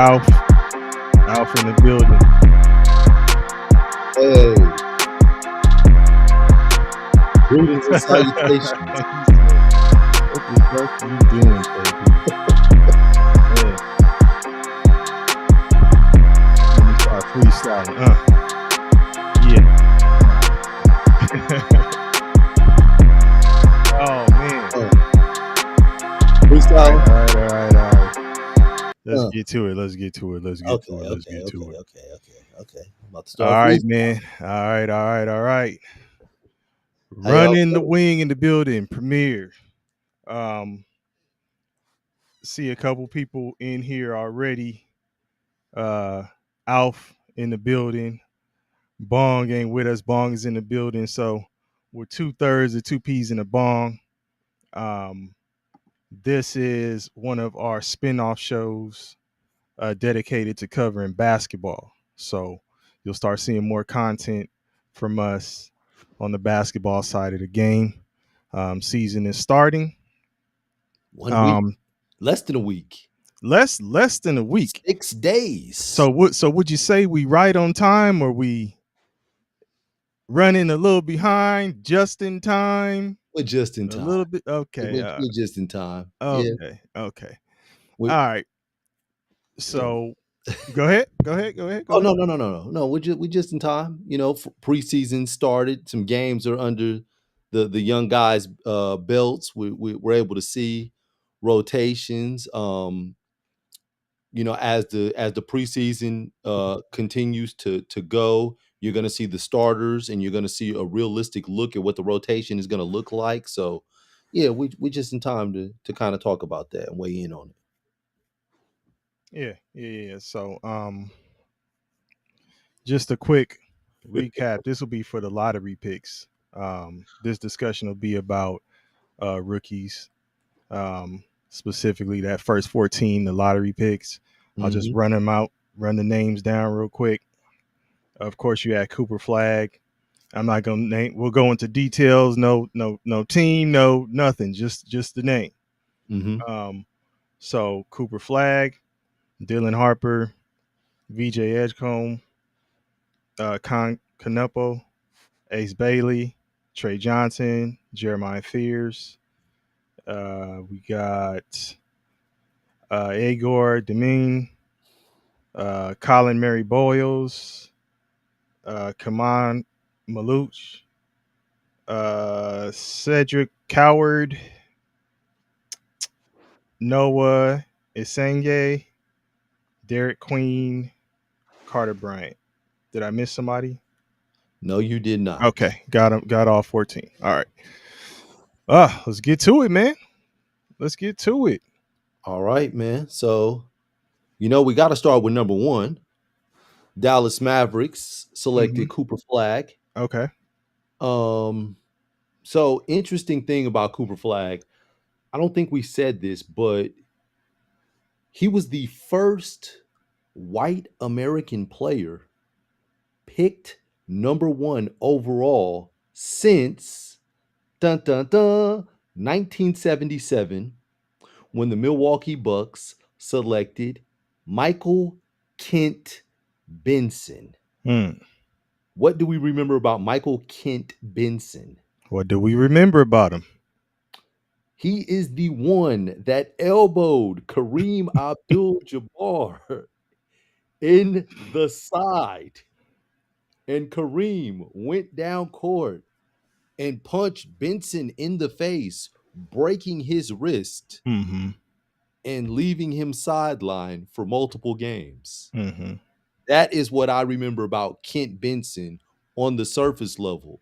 Alf. Alf in the building. Hey. Greetings and salutations. What the fuck are you doing, baby? Yeah. Let me start freestyling. Yeah. Oh man. Freestyle. All right. Let's get to it. Let's get to it. Okay. I'm about to start. All right, man. All right. Running the wing in the building. Premiere. See a couple people in here already. Alf in the building. Bong ain't with us. Bong is in the building. So we're 2/3 of two peas in a bong. This is one of our spin-off shows dedicated to covering basketball. So you'll start seeing more content from us on the basketball side of the game. Season is starting. 1 week. Less than a week. Less than a week. 6 days. So would you say we right on time, or we running a little behind, just in time? We're just in time. A little bit. Okay. We're just in time. Okay. Yeah. Okay. All right. So go ahead. Oh, no. We're just in time. Preseason started. Some games are under the young guys' belts. We're able to see rotations. As the preseason continues to go, you're going to see the starters, and you're going to see a realistic look at what the rotation is going to look like. So, yeah, we just in time to kind of talk about that and weigh in on it. Yeah. So, just a quick recap. This will be for the lottery picks. This discussion will be about rookies, specifically that first 14, the lottery picks. I'll just run them out, run the names down real quick. Of course, you had Cooper Flag. I'm not gonna name. We'll go into details. No team, no nothing. Just the name. So Cooper Flag, Dylan Harper, VJ Edgecombe, Canepo, Ace Bailey, Trey Johnson, Jeremiah Fears. We got Agor Deming, Colin Mary Boyles, Kaman Maluch, Cedric Coward, Noah Isenge, Derek Queen, Carter Bryant. Did I miss somebody? No, you did not. Okay, got all 14. All right. Let's get to it, man. Let's get to it. All right, man. So, we got to start with number 1. Dallas Mavericks selected Cooper Flag. Okay. So interesting thing about Cooper Flag, I don't think we said this, but he was the first white American player picked number 1 overall since 1977, when the Milwaukee Bucks selected Michael Kent Benson. What do we remember about Michael Kent Benson? What do we remember about him? He is the one that elbowed Kareem Abdul-Jabbar in the side. And Kareem went down court and punched Benson in the face, breaking his wrist and leaving him sidelined for multiple games. That is what I remember about Kent Benson on the surface level.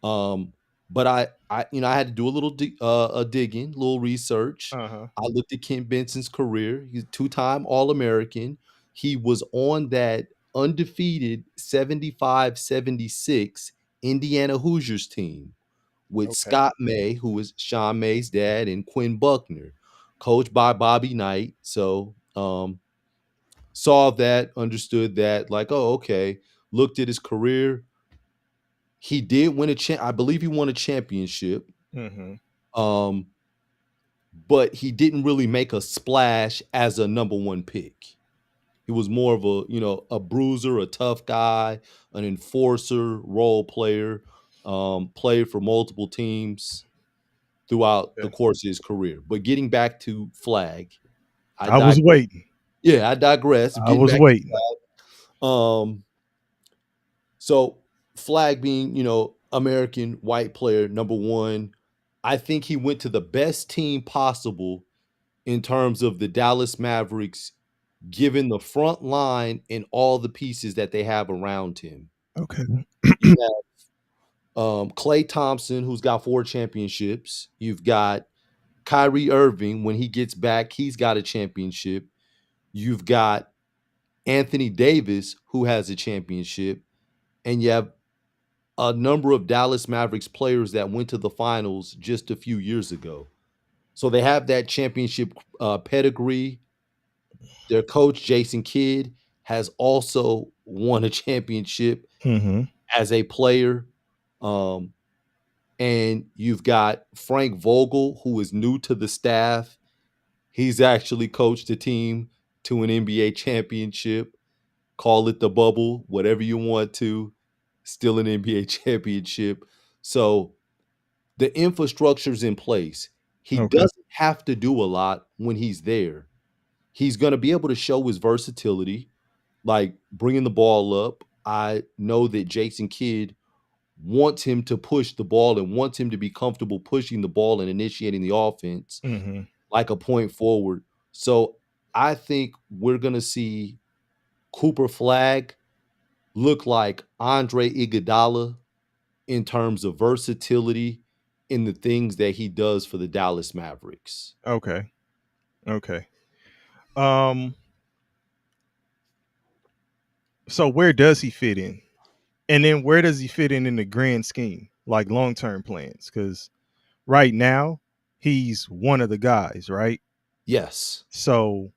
But I had to do a little digging, a little research. I looked at Kent Benson's career. He's a 2-time All-American. He was on that undefeated 75-76 Indiana Hoosiers team with Scott May, who was Sean May's dad, and Quinn Buckner, coached by Bobby Knight. So saw that, understood that, like, oh, okay. Looked at his career. He did win I believe he won a championship. But he didn't really make a splash as a number 1 pick. He was more of a, a bruiser, a tough guy, an enforcer, role player, played for multiple teams throughout the Okay. course of his career. But getting back to Flag, I I was digress. waiting. Yeah, I digress. I Getting was back waiting. to so Flag being, American white player number one, I think he went to the best team possible in terms of the Dallas Mavericks, given the front line and all the pieces that they have around him. Okay. You have Klay Thompson, who's got 4 championships. You've got Kyrie Irving. When he gets back, he's got a championship. You've got Anthony Davis, who has a championship. And you have a number of Dallas Mavericks players that went to the finals just a few years ago. So they have that championship pedigree. Their coach, Jason Kidd, has also won a championship Hmm. as a player. Um, and you've got Frank Vogel, who is new to the staff. He's actually coached a team to an NBA championship. Call it the bubble, whatever you want to. Still an NBA championship. So the infrastructure's in place. He Okay. doesn't have to do a lot when he's there. He's going to be able to show his versatility, like bringing the ball up. I know that Jason Kidd wants him to push the ball and wants him to be comfortable pushing the ball and initiating the offense Hmm. like a point forward. So I think we're going to see Cooper Flag look like Andre Iguodala in terms of versatility in the things that he does for the Dallas Mavericks. Okay. Okay. Um. So where does he fit in? And then where does he fit in the grand scheme, like long term plans? Because right now he's one of the guys, right? Yes. So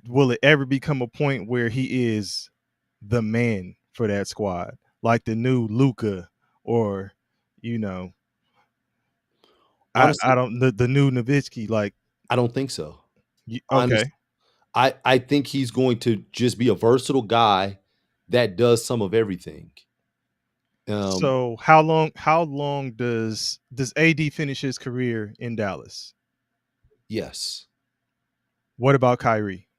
will it ever become a point where he is the man for that squad, like the new Luca, or you know, I Honestly, don't the new Nowitzki, like I don't think so. okay. Honestly, I think he's going to just be a versatile guy that does some of everything. Um, So how long does AD finish his career in Dallas? yes. What about Kyrie?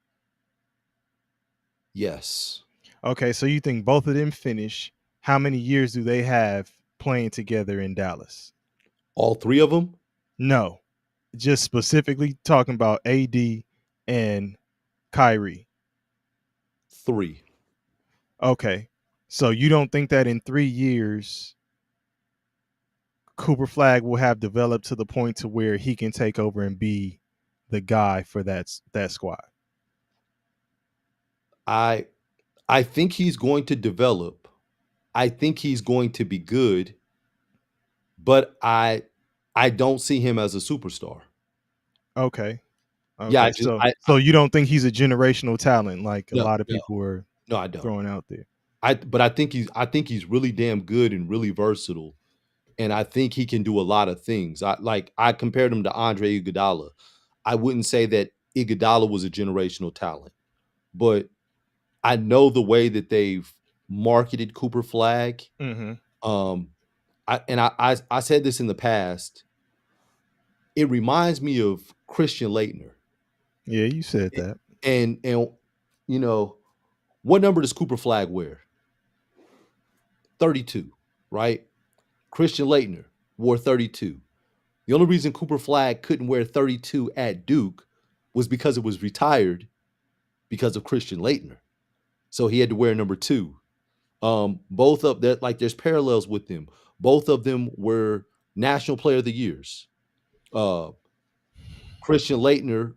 Yes. Okay, so you think both of them finish? How many years do they have playing together in Dallas? All 3 of them? No, just specifically talking about AD and Kyrie. 3. Okay, so you don't think that in 3 years Cooper Flag will have developed to the point to where he can take over and be the guy for that squad? I I think he's going to develop. I think he's going to be good, but I don't see him as a superstar. Okay, Yeah, okay. I So you don't think he's a generational talent like a no, lot of no, people were no, I don't. throwing out there? But I think he's really damn good and really versatile, and I think he can do a lot of things. I compared him to Andre Iguodala. I wouldn't say that Iguodala was a generational talent, but I know the way that they've marketed Cooper Flag. Mm-hmm. Um, I said this in the past. It reminds me of Christian Laettner, Yeah, you said that. and you know what number does Cooper Flag wear? 32, right? Christian Laettner wore 32. The only reason Cooper Flag couldn't wear 32 at Duke was because it was retired because of Christian Laettner. So he had to wear number 2. Both of that, like there's parallels with them. Both of them were National Player of the Years. Uh, Christian Laettner,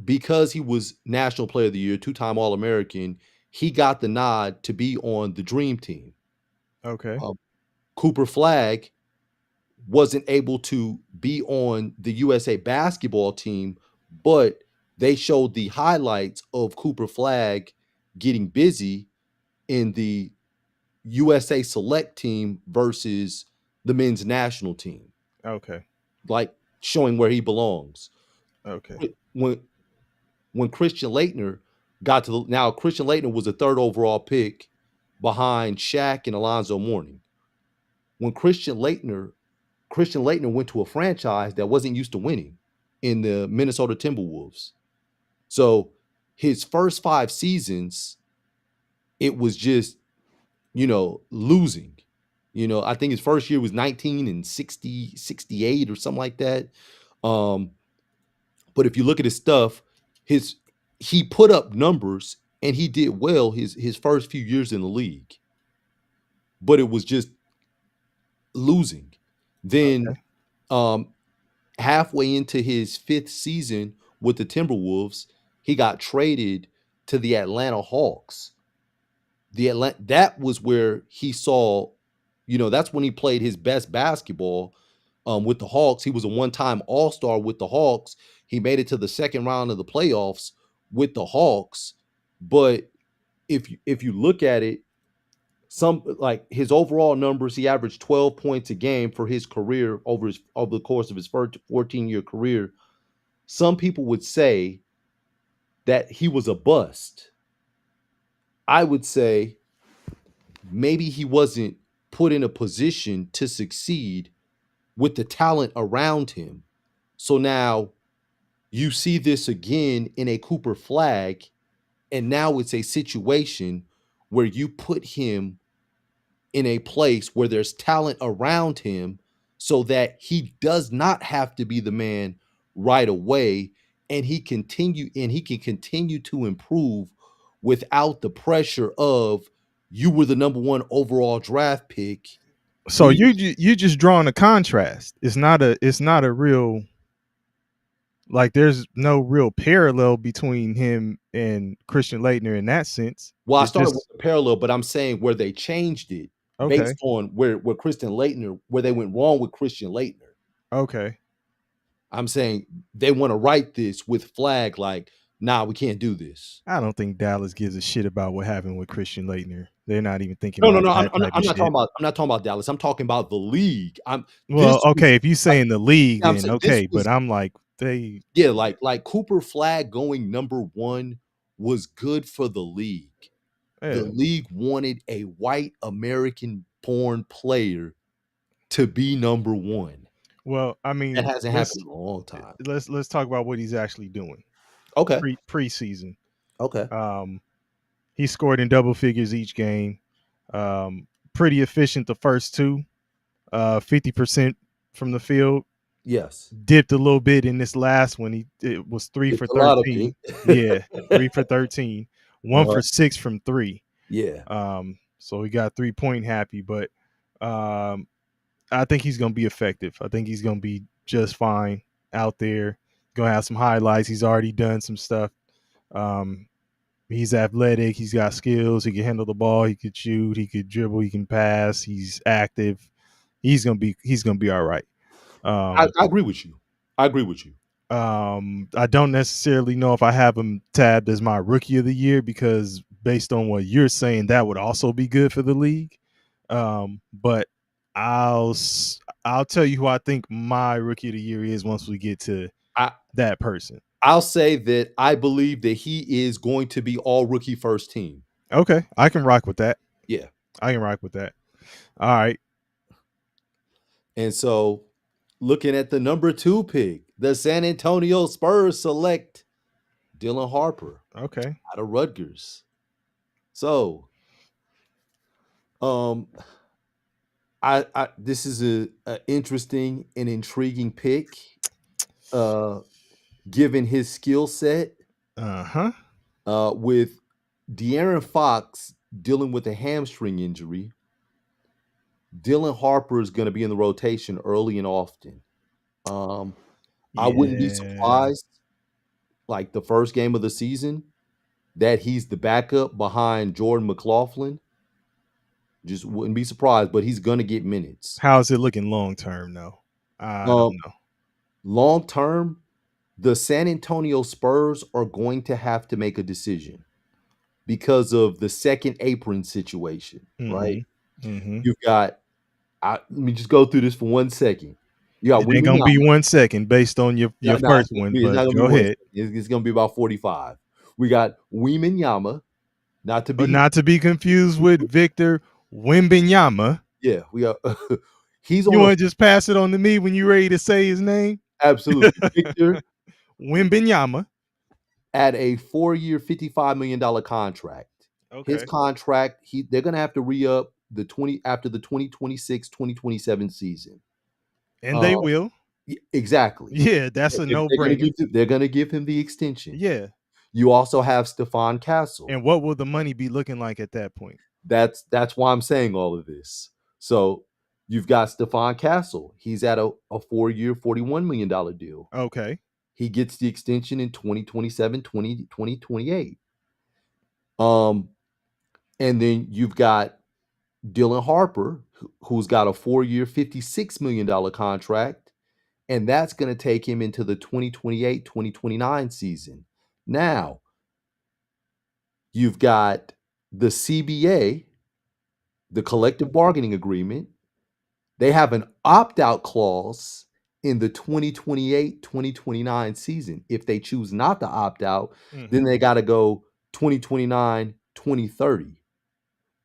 because he was National Player of the Year, 2-time All American, he got the nod to be on the Dream Team. Okay. Um, Cooper Flag wasn't able to be on the USA basketball team, but they showed the highlights of Cooper Flag getting busy in the USA select team versus the men's national team, Okay. like showing where he belongs. Okay. When when Christian Laettner got to the now Christian Laettner was a third overall pick behind Shaq and Alonzo Mourning. When Christian Laettner went to a franchise that wasn't used to winning in the Minnesota Timberwolves. So his first 5 seasons, it was just, losing. I think his first year was 19 and 60, 68 or something like that. Um, but if you look at his stuff, his he put up numbers and he did well his first few years in the league, but it was just losing. Then Okay. um halfway into his fifth season with the Timberwolves, he got traded to the Atlanta Hawks. That was where he saw, that's when he played his best basketball with the Hawks. He was a one-time All-Star with the Hawks. He made it to the second round of the playoffs with the Hawks. But if you look at it, some like his overall numbers, he averaged 12 points a game for his career over the course of his first 14-year career. Some people would say that he was a bust. I would say maybe he wasn't put in a position to succeed with the talent around him. So now you see this again in a Cooper Flag, and now it's a situation where you put him in a place where there's talent around him so that he does not have to be the man right away, and he can continue to improve without the pressure of you were the number 1 overall draft pick. So We you just drawing a contrast. It's not a real, like, there's no real parallel between him and Christian Laettner in that sense. Well, I It's started with just the parallel, but I'm saying where they changed it okay. based on where Christian Laettner, where they went wrong with Christian Laettner. Okay. I'm saying they want to write this with Flag like, nah, we can't do this. I don't think Dallas gives a shit about what happened with Christian Laettner. They're not even thinking No, no, about no. I'm, that I'm, not, type I'm of not talking shit. about. I'm not talking about Dallas. I'm talking about the league. This Well, was okay, if you like, say in the league, yeah, I'm then saying this okay, but was, I'm like they yeah, like Cooper Flag going number 1 was good for the league. The yeah. league wanted a white American born player to be number 1. Well, I That mean, hasn't happened in a long time. let's talk about what he's actually doing. Okay. Preseason. Okay. Um he scored in double figures each game. Um Pretty efficient the first two. 50% from the field. Yes. Dipped a little bit in this last one. It was 3 It's for a lot of it. 13. Yeah, 3 for 13. 1 Uh-huh. for 6 from 3. Yeah. So he got 3-point happy, but um I think he's going to be effective. I think he's going to be just fine out there. Going to have some highlights. He's already done some stuff. Um, he's athletic. He's got skills. He can handle the ball. He could shoot. He could dribble. He can pass. He's active. He's gonna be all right. Um, I agree with you. I agree with you. I don't necessarily know if I have him tabbed as my rookie of the year because based on what you're saying, that would also be good for the league. But I'll I'll tell you who I think my rookie of the year is once we get to I that person. I'll say that I believe that he is going to be all rookie first team. Okay, I can rock with that. Yeah. I can rock with that. All right. And so looking at the number 2 pick, the San Antonio Spurs select Dylan Harper Okay. out of Rutgers. So, um, I this is a interesting and intriguing pick, uh, given his skill set. Uh-huh. With De'Aaron Fox dealing with a hamstring injury, Dylan Harper is going to be in the rotation early and often. Um, I wouldn't be Yeah. surprised, like the first game of the season, that he's the backup behind Jordan McLaughlin. Just wouldn't be surprised, but he's going to get minutes. How's it looking long term though? I don't Um, know. Long term, the San Antonio Spurs are going to have to make a decision because of the second apron situation, right? Mm-hmm. Mm-hmm. You've got, let me just go through this for 1 second. You got It ain't Wemby gonna be Yamas. 1 second based on your No, first it's one, it's but not gonna be go 1 ahead. second. It's gonna be about 45. We got Weminyama, not to But be not to be confused with Victor Wembanyama. yeah, we got he's You on a want to just pass it on to me when you're ready to say his name? absolutely Victor Wembanyama. at a 4-year, $55 million contract. His Okay. contract, they're gonna have to re-up the 20 after the 2026-2027 season. And Uh they will. exactly. Yeah, that's a no-brainer. They're gonna give him the extension. Yeah. You also have Stephon Castle. And what will the money be looking like at that point? That's why I'm saying all of this. So you've got Stephon Castle. He's at a 4-year, $41 million deal. Okay. He gets the extension in 2027, 2028. Um, and then you've got Dylan Harper, who's got a 4-year, $56 million contract, and that's going to take him into the 2028-2029 season. Now, you've got the CBA, the collective bargaining agreement. They have an opt-out clause in the 2028-2029 season. If they choose not to opt out, then Mm-hmm. they got to go 2029-2030.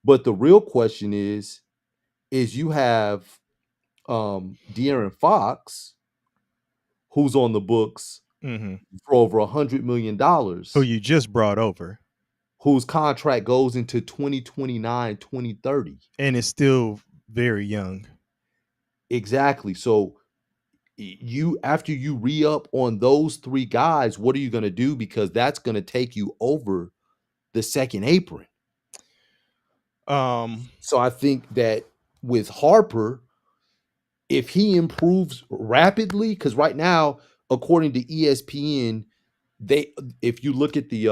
But the real question is you have De'Aaron Fox, who's on the books Mm-hmm. for over $100 million, Who you just brought over. whose contract goes into 2029-2030. And is still very young. Exactly. So you after you re-up on those three guys, what are you going to do? Because that's going to take you over the second apron. Um, So I think that with Harper, if he improves rapidly, because right now, according to ESPN, they if you look at the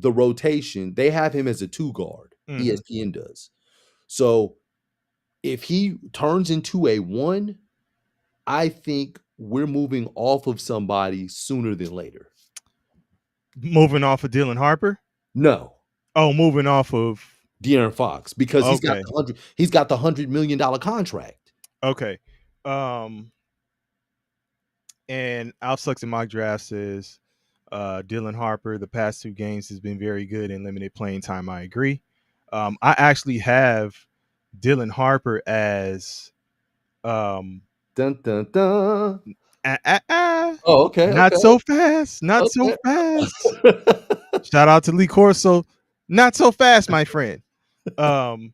rotation, they have him as a two guard. mm-hmm. ESPN does. So if he turns into a one, I think we're moving off of somebody sooner than later. Moving off of Dylan Harper. No, Oh, moving off of De'Aaron Fox, because okay. he's got the $100 million contract. Okay. Um, and Outsucks in mock draft says Dylan Harper, the past two games has been very good in limited playing time. I agree. I actually have Dylan Harper as um Dun dun dun. ah, ah, ah, Oh, okay, not okay, so fast, not so okay. fast. Shout out to Lee Corso. Not so fast, my friend. Um,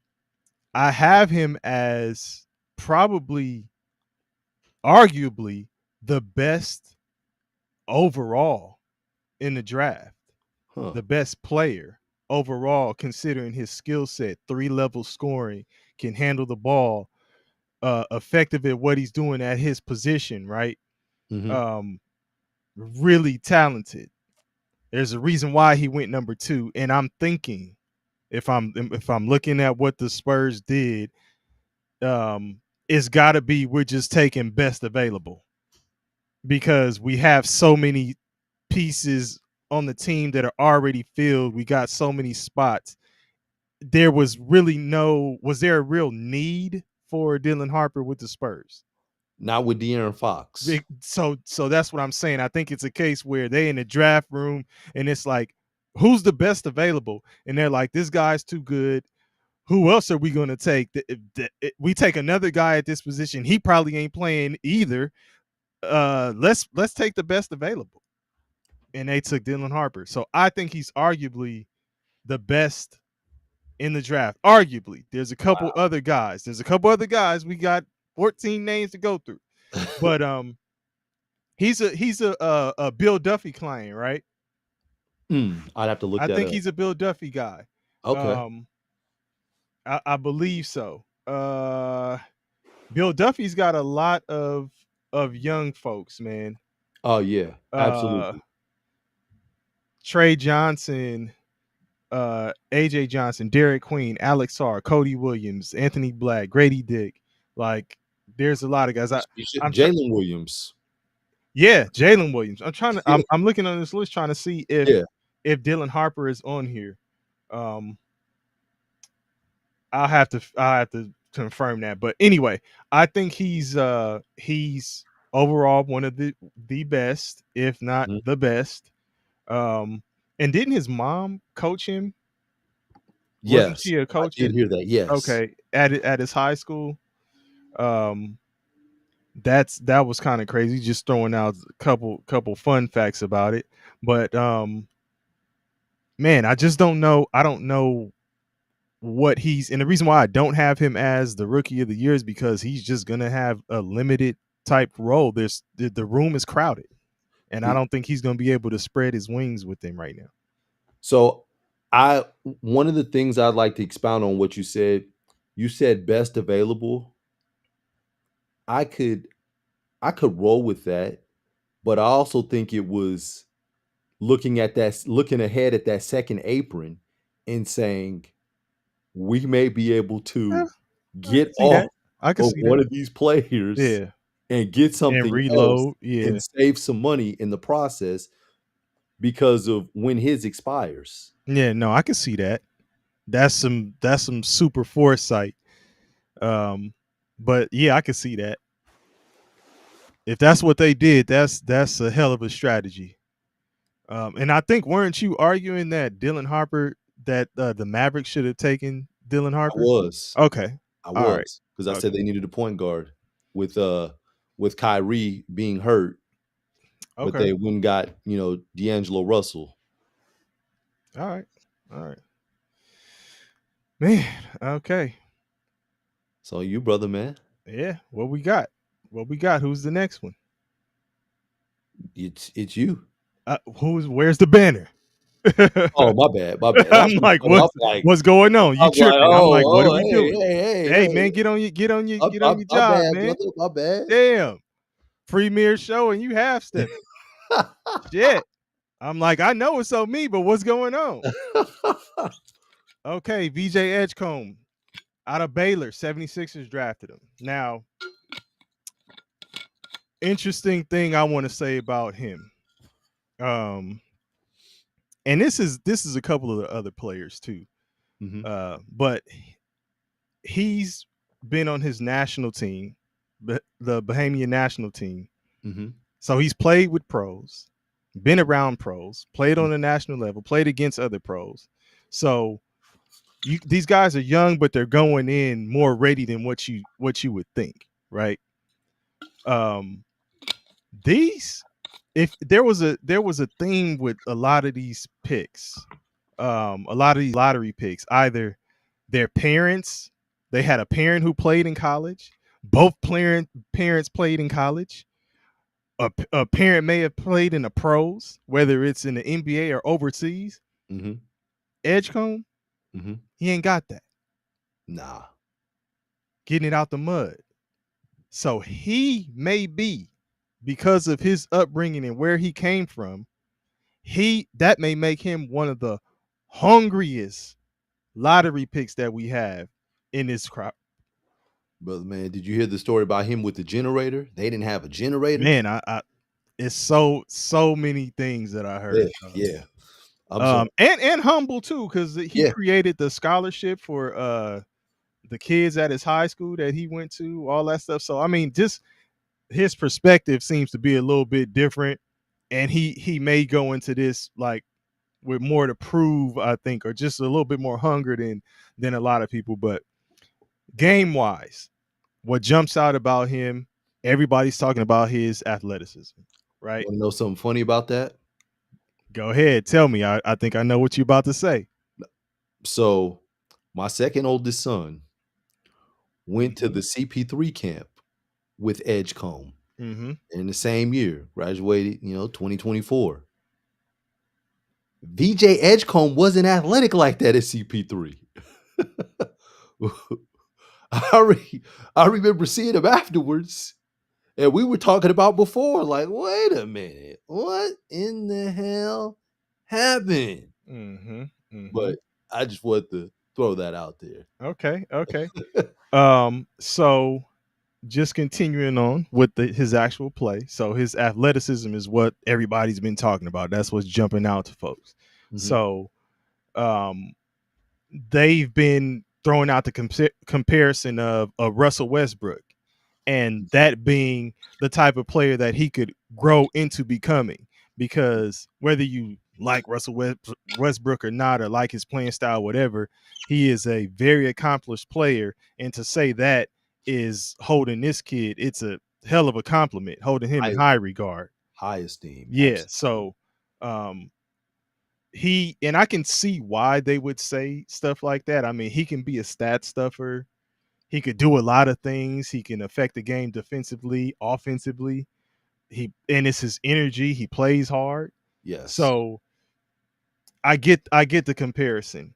I have him as probably, arguably, the best overall in the draft, Huh. the best player overall, considering his skill set, 3-level scoring, can handle the ball, effective at what he's doing at his position, right? Mhm. Um, really talented. There's a reason why he went number 2, and I'm thinking if I'm looking at what the Spurs did, it's got to be we're just taking best available because we have so many pieces on the team that are already filled. We got so many spots. There was really was there a real need for Dylan Harper with the Spurs? Not with De'Aaron Fox. So that's what I'm saying. I think it's a case where they in the draft room and it's like, who's the best available? And they're like, this guy's too good. Who else are we going to take? If we take another guy at this position, he probably ain't playing either. Let's take the best available. And they took Dylan Harper. So I think he's arguably the best in the draft. Arguably. There's a couple other guys. We got 14 names to go through. But he's a Bill Duffy client, right? I'd have to look I that think up. he's a Bill Duffy guy. Okay. Um, I believe so. Bill Duffy's got a lot of young folks, man. Oh yeah, Uh, absolutely. Trey Johnson, AJ Johnson, Derek Queen, Alex Sarr, Cody Williams, Anthony Black, Grady Dick. Like, there's a lot of guys. I'm trying. Jalen Williams. Yeah, Jalen Williams. Yeah, I'm looking on this list trying to see yeah. if Dylan Harper is on here. Um, I'll have to confirm that. But anyway, I think he's overall one of the best, if not Mhm. the best. Um, And didn't his mom coach him? Wasn't Yes, she a I coach did at hear that. Yes. okay at his high school? Um, that was kind of crazy. Just throwing out a couple fun facts about it. But man, I just don't know. I don't know what he's, and the reason why I don't have him as the rookie of the year is because he's just gonna have a limited type role. There's the room is crowded, and I It don't think he's gonna be able to spread his wings with them right now. so I one of the things I'd like to expound on what you said best available. I could I could roll with that, but I also think it was looking ahead at that second apron and saying, "We may be able Yeah, to I get can see off that. I can of see one that. of these players Yeah, and get and something else reload. and Yeah, save some money in the process because of when his expires." yeah. No, I can see that. That's some super foresight. Um, but yeah, I can see that. If that's what they did, that's a hell of a strategy. And I think weren't you arguing that Dylan Harper that the Mavericks should have taken Dylan I Harper? was. Okay, I all right, was, because I said okay, they needed a point guard with, uh with Kyrie being hurt, but okay, they went and got, D'Angelo Russell. all right, all right, man. Okay, So you brother, man. yeah. What we got? What we got? Who's the next one? It's you. Who's where's the banner? Oh, my bad, my bad. I'm like, what's going on? You I'm like, tripping? I'm "Oh, like, what are oh, we hey, doing? hey, hey, Hey hey. man, My get my on your my job, bad, man. brother, my bad." Damn, premiere show and you half stepping. Shit. I'm like, I know it's on me, but what's going on? Okay, VJ Edgecombe out of Baylor, 76ers drafted him. Now, interesting thing I want to say about him. Um, and this is a couple of the other players too. Mhm, But he's been on his national team, the Bahamian national team. mhm, So he's played with pros, been around pros, played mm, on a national level, played against other pros. So these guys are young, but they're going in more ready than what you would think, right? Um, these if there was a theme with a lot of these picks, a lot of these lottery picks, either their parents, they had a parent who played in college, both parents played in college, a parent may have played in the pros, whether it's in the NBA or overseas. mhm, Edgecombe, mhm. he ain't got that. Nah, Getting it out the mud. So he may be, because of his upbringing and where he came from, he that may make him one of the hungriest lottery picks that we have in this crop. brother, man, did you hear the story about him with the generator? They didn't have a generator? Man, I it's so many things that I Yeah, heard. yeah. I'm sorry. And humble too, because he Yeah, created the scholarship for the kids at his high school that he went to, all that stuff. So I mean, just his perspective seems to be a little bit different, and he may go into this like with more to prove, I think, or just a little bit more hunger than a lot of people. But game wise, what jumps out about him, everybody's talking about his athleticism, right? wanna know something funny about that? Go ahead, tell me. I think I know what you're about to say. So, my second oldest son went to Mm-hmm. the CP3 camp with Edgecombe Mm-hmm. in the same year, graduated, 2024. VJ Edgecombe wasn't athletic like that at CP3. I re I remember seeing him afterwards, and we were talking about before, like, "Wait a minute, what in the hell happened?" Mm-hmm. Mm-hmm. But I just wanted to throw that out there. Okay. Okay. So just continuing on with his actual play. So his athleticism is what everybody's been talking about. That's what's jumping out to folks. Mhm, So um, they've been throwing out the comparison of Russell Westbrook, and that being the type of player that he could grow into becoming. Because whether you like Westbrook or not, or like his playing style, whatever. He is a very accomplished player, and to say that is holding this kid, it's a hell of a compliment, holding him in High high regard. high esteem, Yeah. absolutely. So he, and I can see why they would say stuff like that. I mean, he can be a stat stuffer. He could do a lot of things. He can affect the game defensively, offensively. And it's his energy. He plays hard. Yes. So I get the comparison.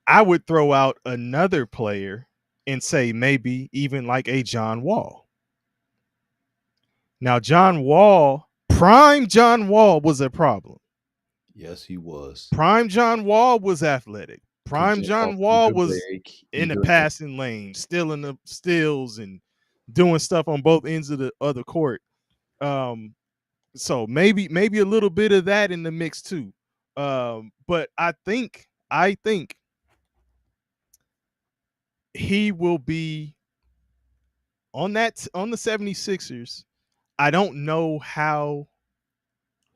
I would throw out another player and say maybe even like a John Wall. Now, John Wall, prime John Wall was a problem. Yes, he was. Prime John Wall was athletic. Could Prime jump off John Wall either was leg, in the either hand. passing lane, stealing the steals and doing stuff on both ends of the other court. Um, so maybe a little bit of that in the mix too. But I think he will be on the 76ers. I don't know how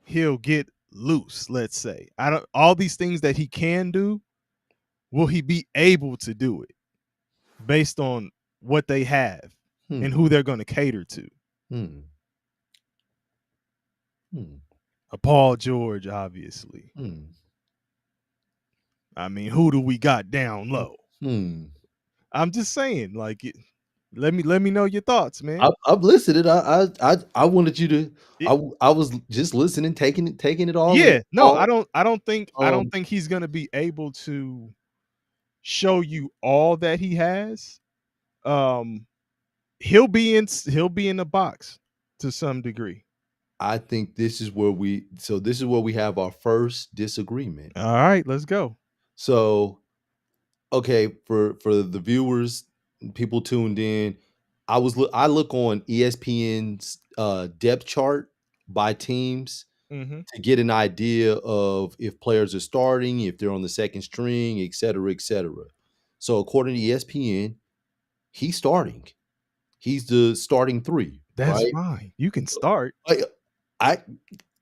he'll get loose, let's say. I don't all these things that he can do, will he be able to do it based on what they have and Hmm. who they're going to cater to? Hmm. Hmm. A Paul George, obviously. Hmm. I mean, who do we got down low? Hmm. I'm just saying, like, let me know your thoughts, man. I've listened. I wanted you to. It, I was just listening, taking it all in. yeah, no, I All don't. I don't um. think he's gonna be able to show you all that he has. Um, he'll be in the box to some degree. I think this is where we. So this is where we have our first disagreement. All right, let's go. So okay, for the viewers, people tuned in, I look on ESPN's depth chart by teams Mm-hmm. to get an idea of if players are starting, if they're on the second string, et cetera, et cetera. So according to ESPN, he's starting. He's the starting three, That's right? fine. You can start. I, I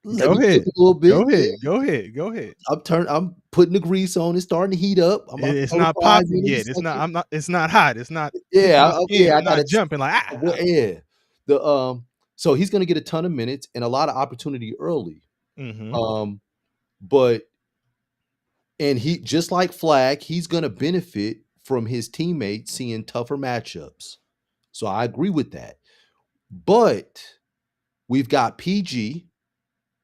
let Go me cook ahead. a little bit. Go Yeah, ahead. Go ahead. Go ahead. I'm putting the grease on. It's starting to heat up. I'm about to It's throw the not fries popping in a yet. It's not. second. I'm not. It's not hot. It's not hitting Yeah, my skin. yeah, I I'm gotta not jumping like well, yeah. The so he's gonna get a ton of minutes and a lot of opportunity early. Mm-hmm. Um, but and he just like Flag, he's gonna benefit from his teammates seeing tougher matchups. So I agree with that. But we've got PG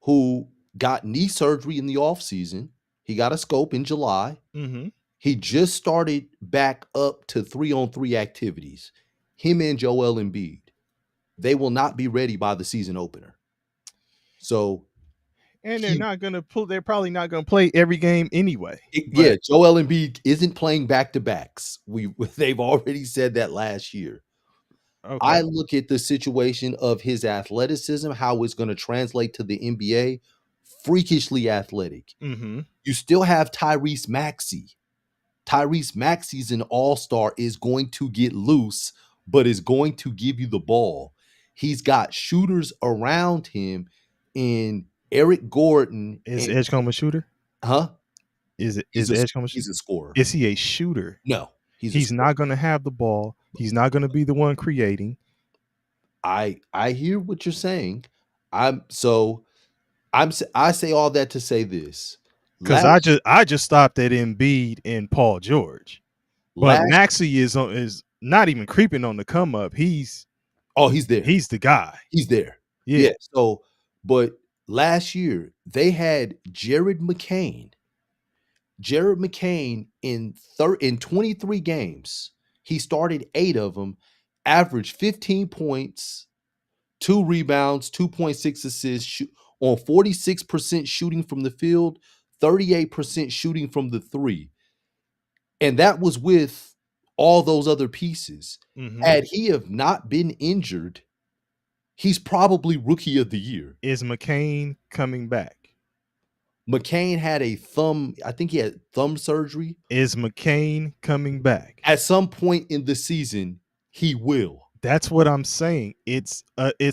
who got knee surgery in the offseason. He got a scope in July. Mm-hmm. He just started back up to 3-on-3 activities. Him and Joel Embiid. They will not be ready by the season opener. So And they're he, not gonna pull. They're probably not gonna play every game anyway. yeah, But Joel Embiid isn't playing back to backs. They've already said that last year. I okay. look at the situation of his athleticism, how it's going to translate to the NBA. Freakishly athletic. Mm-hmm. You still have Tyrese Maxey. Tyrese Maxey's an all-star, is going to get loose, but is going to give you the ball. He's got shooters around him in Eric Gordon Is and Edgecombe a shooter? huh? Is it He's is a Edgecombe a he's shooter? a scorer. Is he a shooter? No, he's a He's scorer. not gonna have the ball. He's not gonna be the one creating. I hear what you're saying. I'm so I say all that to say this. Because I Last just I just stopped at Embiid and Paul George. But last Maxey is not even creeping on the come up. oh, he's there. He's the guy. He's there. Yeah. Yeah. So, but last year they had Jared McCain. Jared McCain in 23 games, he started 8 of them, averaged 15 points, 2 rebounds, 2.6 assists on 46% shooting from the field, 38% shooting from the 3. And that was with all those other pieces. Mm-hmm. Had he have not been injured, he's probably rookie of the year. Is McCain coming back? McCain had I think he had thumb surgery. Is McCain coming back? At some point in the season, he will. That's what I'm saying. It's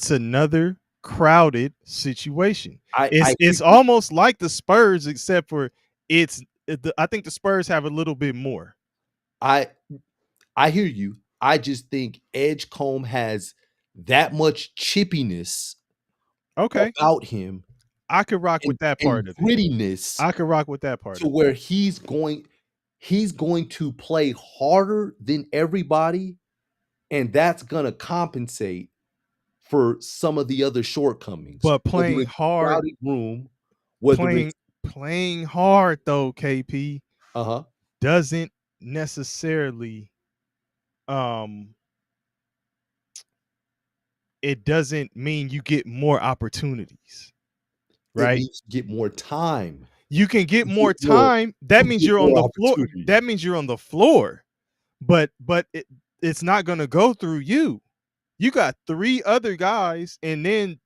another crowded situation. I hear It's you. almost like the Spurs, except for I think the Spurs have a little bit more. I I hear you. I just think Edgecombe has that much chippiness Okay, about him I could rock with that part and of it. grittiness I could rock with that part to of it. where he's going to play harder than everybody, and that's gonna compensate for some of the other shortcomings, But whether playing it's a hard, crowded room, whether playing it's playing hard though, KP uh-huh. doesn't necessarily um it doesn't mean you get more opportunities, It right? means get more time. You can get You get more more time. That you means get you're on more the floor. opportunity. That means you're on the floor. But it's not going to go through you. You got three other guys, and then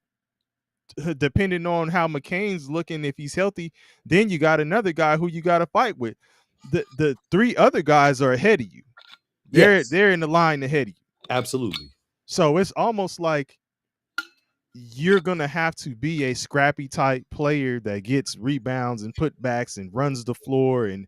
depending on how McCain's looking, if he's healthy, then you got another guy who you got to fight with. The three other guys are ahead of you. Yes, They're in the line ahead of you. absolutely. So it's almost like you're gonna have to be a scrappy type player that gets rebounds and putbacks and runs the floor, and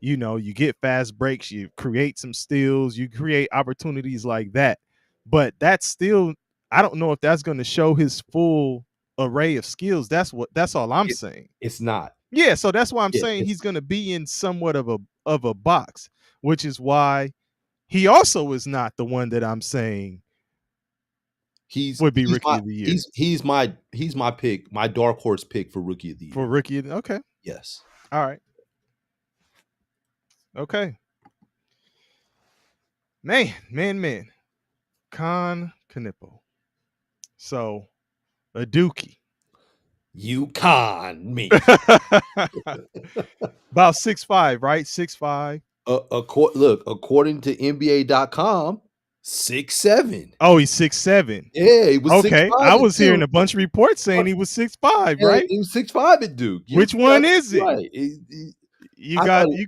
you get fast breaks, you create some steals, you create opportunities like that. But that's still, I don't know if that's gonna show his full array of skills. That's all I'm It saying. it's not. Yeah, so that's why I'm Yeah, saying he's it's gonna be in somewhat of a box, which is why he also is not the one that I'm saying he's would be he's rookie my of the year he's my pick, my dark horse pick for rookie of the for year. rookie. Okay, Yes. all right, okay. Man. Con Canipo. So a dookie. You con me. About 6'5", right? 6'5". Look, according to NBA.com, 6'7". Oh, he's 6'7". Yeah, he was six Okay. five I at was hearing Duke. a bunch of reports saying he was 6'5", Yeah, right? he was 6'5" at Duke. Which You're one is absolutely it? right. You I got thought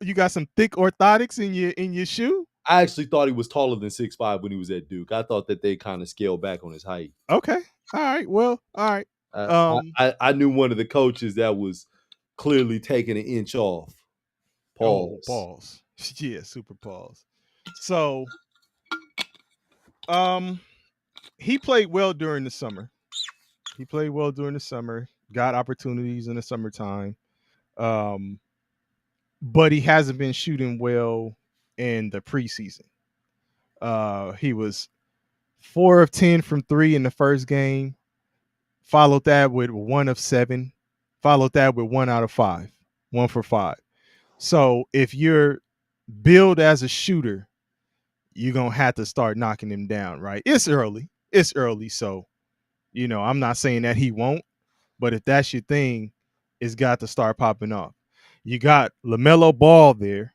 you got some thick orthotics in your shoe? I actually thought he was taller than 6'5" when he was at Duke. I thought that they kind of scaled back on his height. Okay. All right. Well, all right. Uh, I, Um I knew one of the coaches that was clearly taking an inch off. oh, Pause. balls. Yeah, super pause. So, um he played well during the summer. He played well during the summer, got opportunities in the summertime. Um, but he hasn't been shooting well in the preseason. He was 4 of 10 from three in the first game, followed that with 1 of 7, followed that with 1 out of 5, 1 for 5. So if you're billed as a shooter, you're gonna have to start knocking him down, right? It's early. It's early. So, I'm not saying that he won't. But if that's your thing, it's got to start popping off. You got LaMelo Ball there,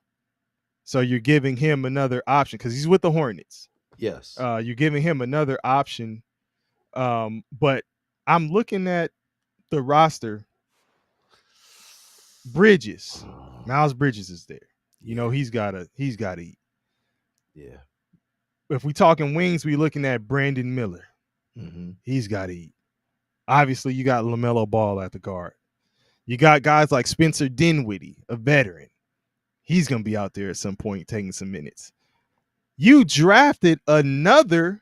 so you're giving him another option because he's with the Hornets. Yes. You're giving him another option. But I'm looking at the roster. Bridges, Miles Bridges is there. Yeah. He's gotta eat. Yeah. If we talking wings, we looking at Brandon Miller. Hmm. He's gotta eat. Obviously, you got LaMelo Ball at the guard. You got guys like Spencer Dinwiddie, a veteran. He's going to be out there at some point taking some minutes. You drafted another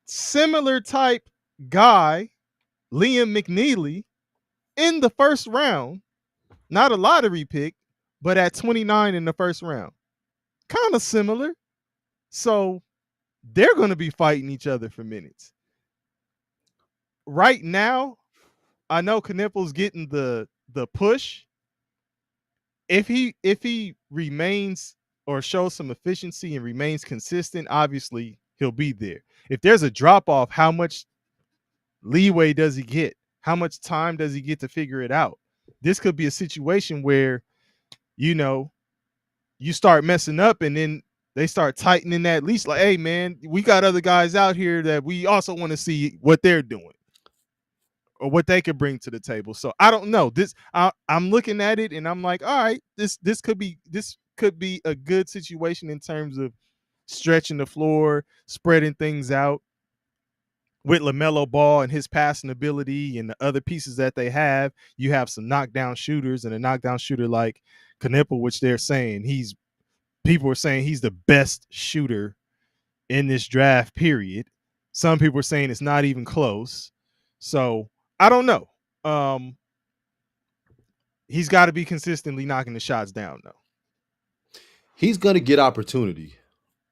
similar type guy, Liam McNeely, in the first round. Not a lottery pick, but at 29 in the first round. Kind of similar. So they're going to be fighting each other for minutes. Right now, I know Knipple's getting the push. If he remains or shows some efficiency and remains consistent, obviously he'll be there. If there's a drop off, how much leeway does he get? How much time does he get to figure it out? This could be a situation where, you know, you start messing up and then they start tightening that leash like, hey man, we got other guys out here that we also want to see what they're doing or what they could bring to the table. So I don't know. I'm looking at it and I'm like, all right, this could be a good situation in terms of stretching the floor, spreading things out. with LaMelo Ball and his passing ability and the other pieces that they have, you have some knockdown shooters and a knockdown shooter like Knipple, which they're saying people are saying he's the best shooter in this draft period. Some people are saying it's not even close. So I don't know. Um, he's got to be consistently knocking the shots down though. He's going to get opportunity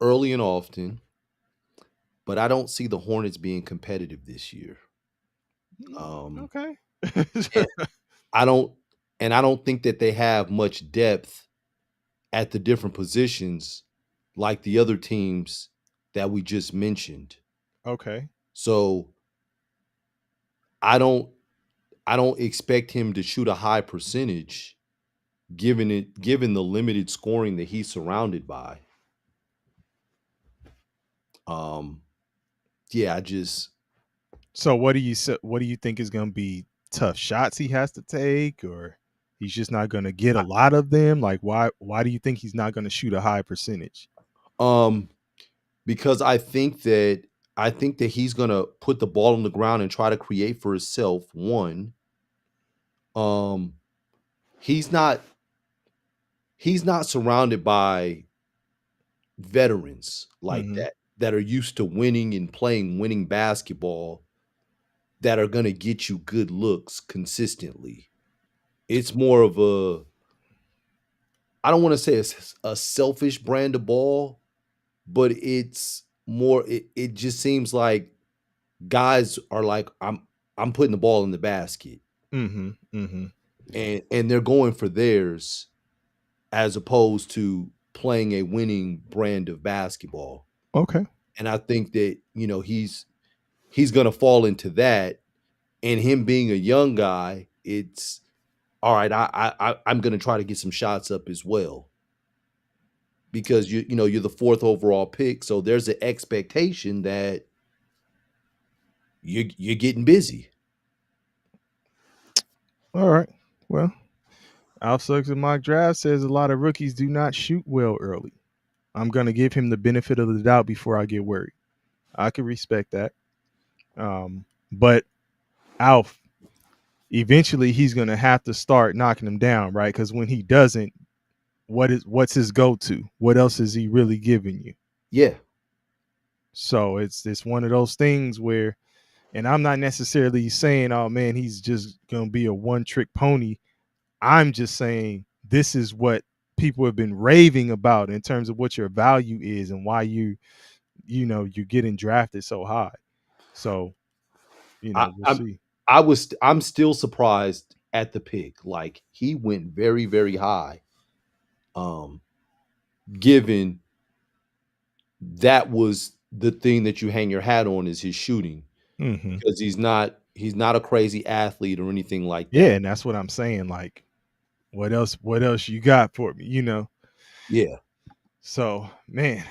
early and often, but I don't see the Hornets being competitive this year. Um, Okay. and I don't, and I don't think that they have much depth at the different positions like the other teams that we just mentioned. Okay. So I don't, I don't expect him to shoot a high percentage, given the limited scoring that he's surrounded by. Um, yeah, I just So what do you think is going to be tough shots he has to take, or he's just not going to get a lot of them? Like why do you think he's not going to shoot a high percentage? um because I think that he's gonna put the ball on the ground and try to create for himself. One, um, he's not he's not surrounded by veterans like Mm-hmm. that are used to winning and playing winning basketball that are gonna get you good looks consistently. It's more of a I don't want to say it's a selfish brand of ball, but it's more it just seems like guys are like I'm putting the ball in the basket Mm-hmm. Mm-hmm. and they're going for theirs as opposed to playing a winning brand of basketball. Okay. And I think that, he's going to fall into that, and him being a young guy, it's all right, I'm going to try to get some shots up as well because you're the fourth overall pick, so there's an expectation that you're getting busy. All right. Well, Alpha in mock draft says a lot of rookies do not shoot well early. I'm going to give him the benefit of the doubt before I get worried. I can respect that. But Alf, eventually he's going to have to start knocking him down, right? Because when he doesn't, what's his go to? What else is he really giving you? Yeah. So it's one of those things where, and I'm not necessarily saying, oh man, he's just going to be a one trick pony. I'm just saying this is what people have been raving about in terms of what your value is and why you're getting drafted so high. So, I, we'll I'm see. I'm still surprised at the pick. Like he went very, very high. Um, Given that was the thing that you hang your hat on is his shooting Hmm. because he's not a crazy athlete or anything like Yeah, that. and that's what I'm saying. Like, what else you got for me? Yeah. So, man,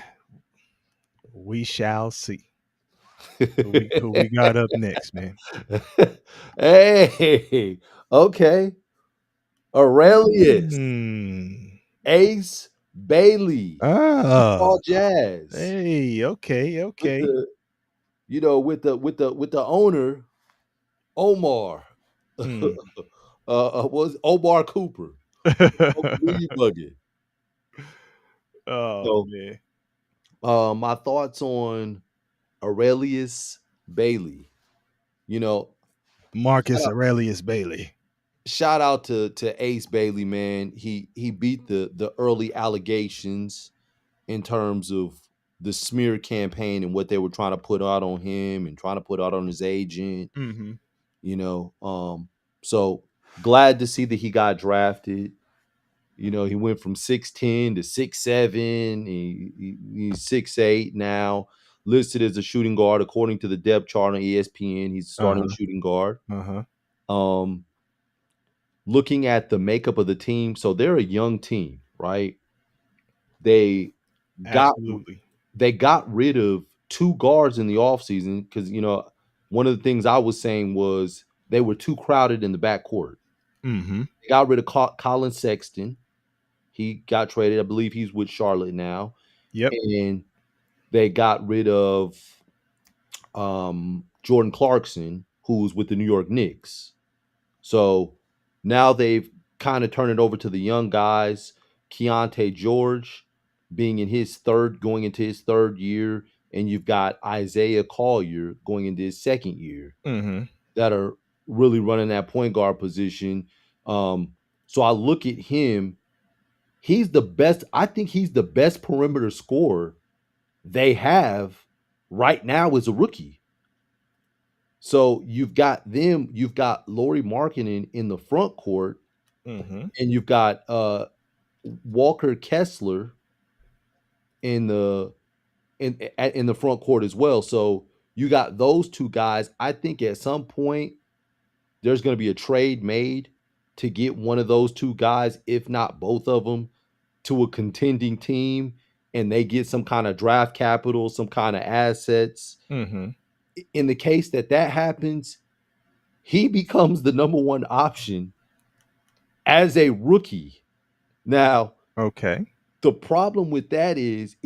we shall see. Who we got up next, man. Hey, okay. Aurelius Hmm. Ace Bailey, Ah. Utah Jazz, Hey, okay, with okay. the with the owner Omar. Hmm. Was Omar Cooper, Uncle Willie Bucket. Oh So, man. my thoughts on Aurelius Bailey. You know, Marcus shout out, Aurelius Bailey. shout out to Ace Bailey, man. He beat the early allegations in terms of the smear campaign and what they were trying to put out on him and trying to put out on his agent. Hmm. You know, so glad to see that he got drafted. He went from 6'10" to 6'7". He's 6'8" now, listed as a shooting guard according to the depth chart on ESPN. He's a starting Uh-huh. shooting guard. Uh-huh. Um, Looking at the makeup of the team, so they're a young team, right? They got Absolutely. they got rid of two guards in the offseason because one of the things I was saying was they were too crowded in the backcourt. Hmm. They got rid of Colin Sexton. He got traded. I believe he's with Charlotte now. Yep. And they got rid of um Jordan Clarkson, who's with the New York Knicks. So now they've kind of turned it over to the young guys. Keontae George being in his third, going into his third year, and you've got Isaiah Collier going into his second year Mm-hmm. that are really running that point guard position. So I look at him. He's the best. I think he's the best perimeter scorer they have right now as a rookie. So you've got them, you've got Laurie Markkinen in the front court, Mm-hmm. and you've got Walker Kessler in the in the front court as well. So you got those two guys. I think at some point there's going to be a trade made to get one of those two guys, if not both of them, to a contending team, and they get some kind of draft capital, some kind of assets. Mm-hmm. In the case that that happens, he becomes the number one option as a rookie. Now, Okay. the problem with that is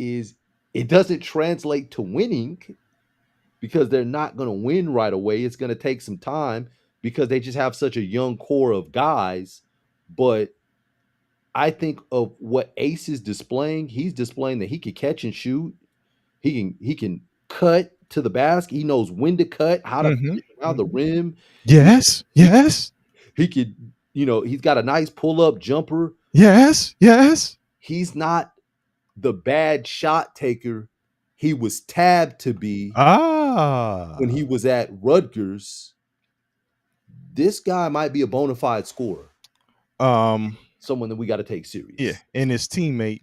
it doesn't translate to winning because they're not going to win right away. It's going to take some time because they just have such a young core of guys. But I think of what Ace is displaying, he's displaying that he can catch and shoot. He can cut to the basket. He knows when to cut, how to Mm-hmm. finish around the Mm-hmm. rim. He Yes. Yes. he could, he's got a nice pull-up jumper. Yes. Yes. He's not the bad shot taker he was tabbed to be when Ah. he was at Rutgers. This guy might be a bona fide scorer, Um. someone that we got to take Yeah. serious. And his teammate,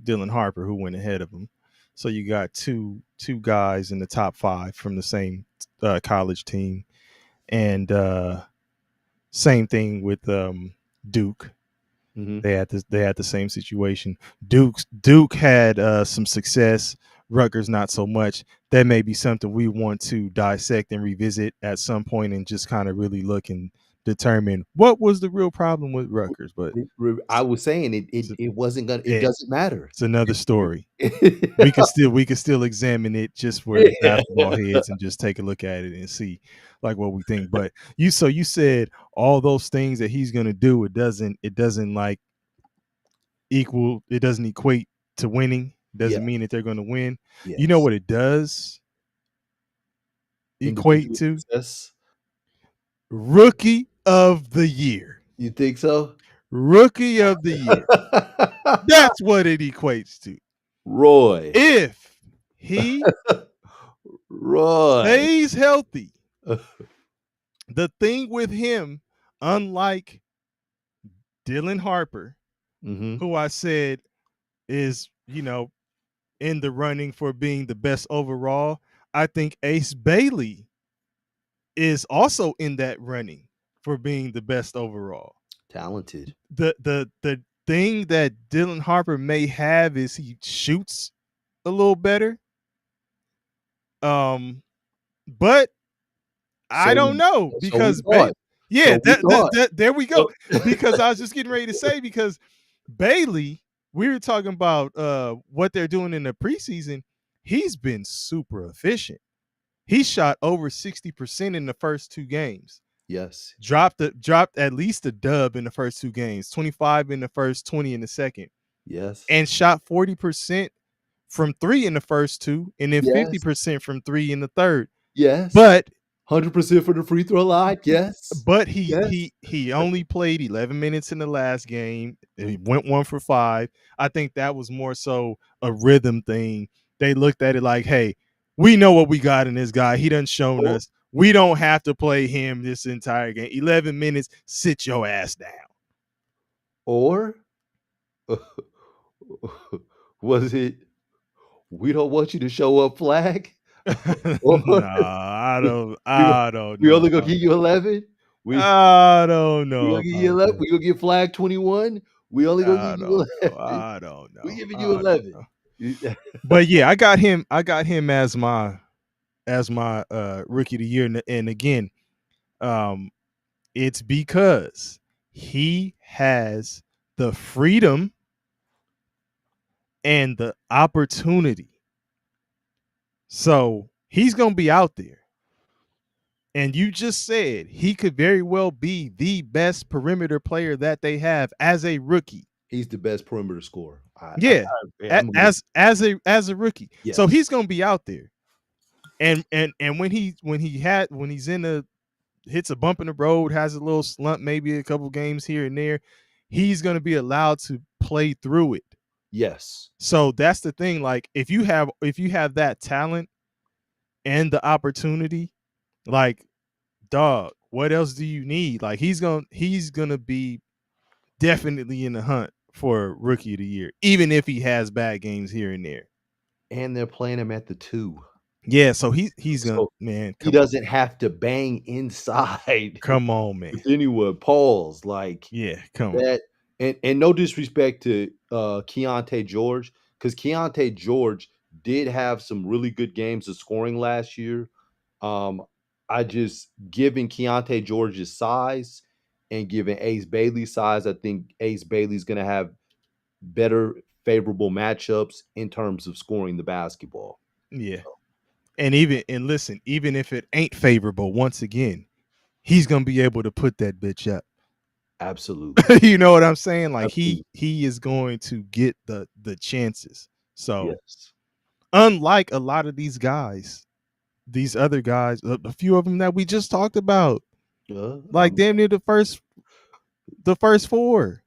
Dylan Harper, who went ahead of him. So you got two guys in the top 5 from the same college team, and same thing with Duke. Mm-hmm. They had the same situation. Duke had some success. Rutgers not so much. That may be something we want to dissect and revisit at some point, and just kind of really look and determine what was the real problem with Rutgers. But I was saying it. it's, It wasn't gonna. It it, doesn't matter. it's another story. It- We could still examine it just for the basketball yeah. heads and just take a look at it and see like what we think. But you said all those things that he's gonna do, it doesn't like it doesn't equate to winning. Yeah. Doesn't mean that they're gonna win. You know Yes. what it does equate Individual to? success. Rookie of the year. You think so? Rookie of the year. That's what it equates to. Roy. If he Roy. stays healthy, the thing with him, unlike Dylan Harper, Mm-hmm. who I said is, in the running for being the best overall, I think Ace Bailey is also in that running for being the best overall. Talented. The thing that Dylan Harper may have is he shoots a little better. But I So don't we know so we because thought. yeah, So we thought. there we go. So Because I was just getting ready to say, because Bailey, we were talking about what they're doing in the preseason. He's been super efficient. He shot over 60% in the first 2 games. yes. Dropped at least a dub in the first 2 games, 25 in the first, 20 in the second, Yes. and shot 40% from 3 in the first 2, and then Yes. 50% from 3 in the third. Yes. But 100% for the free throw line. Yes. But he Yes. he he only played 11 minutes in the last game. He went 1 for 5. I think that was more so a rhythm thing. They looked at it like, hey, we know what we got in this guy. He done shown Or, us. We don't have to play him this entire game. 11 minutes, sit your ass down. or was it we don't want you to show up flag? Or Nah, we I don't we know only gonna about give you that. 11? I don't We know gonna give you about 11? that. We gonna get flag 21? We only gonna give I you don't know. 11. I don't We know. giving you I don't 11. know. You- But yeah, I got him as my rookie of the year, and again, um, it's because he has the freedom and the opportunity. So He's going to be out there. And you just said he could very well be the best perimeter player that they have as a rookie. He's the best perimeter scorer. Yeah, Yeah, I'm gonna. as a rookie. So Yes, he's going to be out there. And when he's in the hits a bump in the road, has a little slump, maybe a couple games here and there, he's going to be allowed to play through it. yes, So that's the thing. Like if you have that talent and the opportunity, like dog, what else do you need? Like he's gonna be definitely in the hunt for rookie of the year, even if he has bad games here and there. and they're playing him at the 2, Yeah, so he's gonna, so man, he come on. doesn't have to bang inside Come on, man. with anyone. Pause, like Yeah, come on. that. And no disrespect to Keontae George, because Keontae George did have some really good games of scoring last year. Um, I just given Keontae George's size and given Ace Bailey's size, I think Ace Bailey's going to have better favorable matchups in terms of scoring the basketball. Yeah. And listen, even if it ain't favorable, once again, he's gonna be able to put that bitch up. Absolutely. You know what I'm saying? Like he Absolutely. he is going to get the chances. So Yes. unlike a lot of these guys, these other guys, a few of them that we just talked about, like Um, damn near the first four.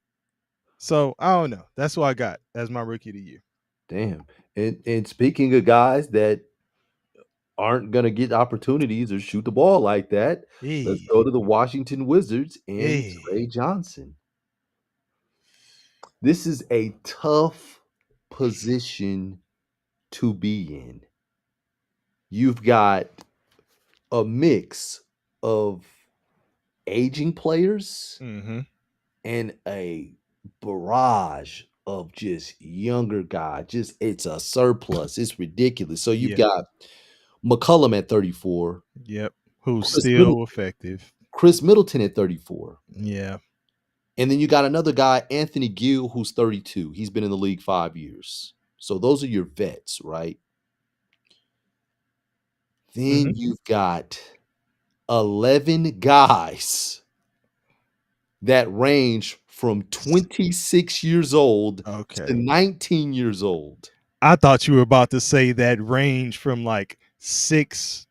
So I don't know. That's what I got as my rookie of the year. damn. And speaking of guys that aren't going to get opportunities or shoot the ball like that, let's Hey, go to the Washington Wizards and hey. Trey Johnson. This is a tough position to be in. You've got a mix of aging players Mm-hmm. and a barrage of just younger guys. Just it's a surplus. It's ridiculous. So you've Yeah. got McCollum at 34, Yep. Who's Chris still Middleton, effective. Chris Middleton at 34. Yeah. And then you got another guy, Anthony Gill, who's 32. He's been in the league 5 years. So those are your vets, right? Mm-hmm. Then you've got 11 guys that range from 26 years old to Okay. 19 years old. I thought you were about to say that range from like 6'4"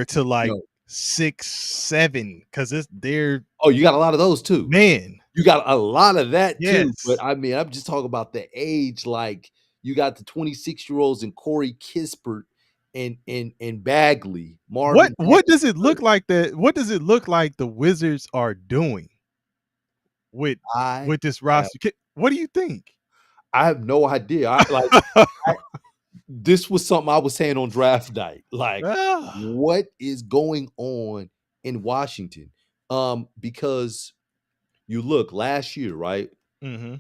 to like No. 6'7", because they're Oh, you got a lot of those too. man. You got a lot of that too. But Yes. I mean, I'm just talking about the age. Like you got the 26-year-olds and Corey Kispert and Bagley, Marvin What does it Bagley. look like that? What does it look like the Wizards are doing with I this have roster? What do you think? I have no idea. I this was something I was saying on draft night. Like, Ah. what is going on in Washington? Because you look last year, right? Mm-hmm.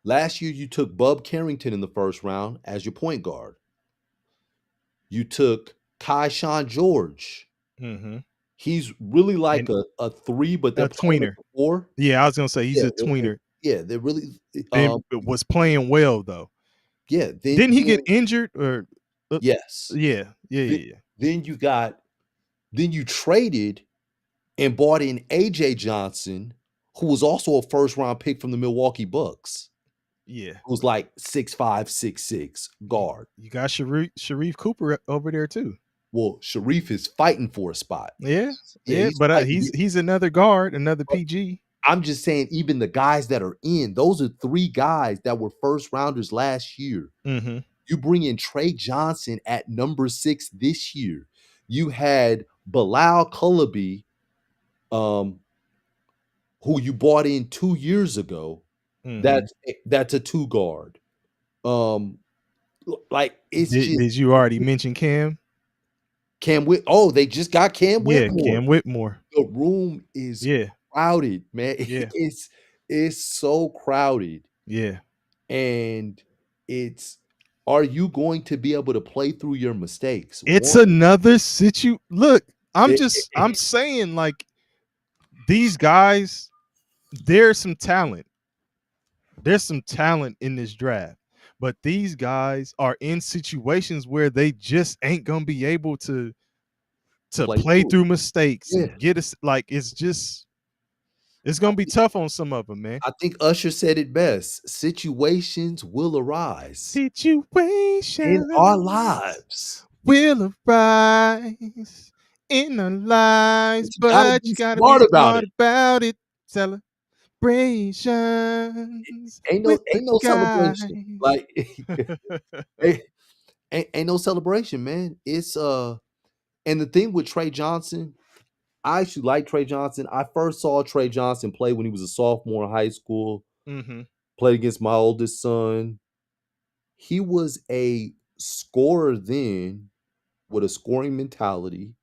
Last year you took Bub Carrington in the first round as your point guard. You took Kai Sean George. Mm-hmm. He's really like And a three, but they're a playing at tweener. the four. Yeah, I was gonna say he's Yeah, a tweener. yeah, they're really And was playing well though. yeah. Didn't he get injured or? Uh, Yes. yeah, yeah, Then, yeah, yeah. then you got then you traded and bought in AJ Johnson, who was also a first round pick from the Milwaukee Bucks, Yeah. who's like 6'5", 6'6" guard. You got Sharif Cooper over there too. Well, Sharif is fighting for a spot. Yeah, Yeah, yeah, he's but fighting. he's another guard, another PG. I'm just saying, even the guys that are in, those are three guys that were first rounders last year. Mm-hmm. You bring in Trey Johnson at number 6 this year. You had Bilal Cullaby, um, who you bought in 2 years ago. Mm-hmm. That's a 2 guard. Um, like it's just Did you already mention Cam? Cam Whit. Oh, they just got Cam Yeah, Whitmore. Cam Whitmore. The room is Yeah, crowded, man. yeah, It's so crowded. yeah. And it's are you going to be able to play through your mistakes? It's One, another situ. Look, it, I'm saying like these guys. There's some talent. There's some talent in this draft, But these guys are in situations where they just ain't gonna be able to Play play through it. through mistakes Yeah. and get us like it's I gonna be think tough on some of them, man. I think Usher said it best. Situations will arise in our Situations lives. will arise in our lives, But you gotta but be you gotta be smart about smart it. about it. Celebrations with the Ain't no celebration. guys. Like, ain't ain't no celebration, man. It's, and the thing with Trey Johnson, I actually like Trey Johnson. I first saw Trey Johnson play when he was a sophomore in high school, Mm-hmm. played against my oldest son. He was a scorer then with a scoring mentality.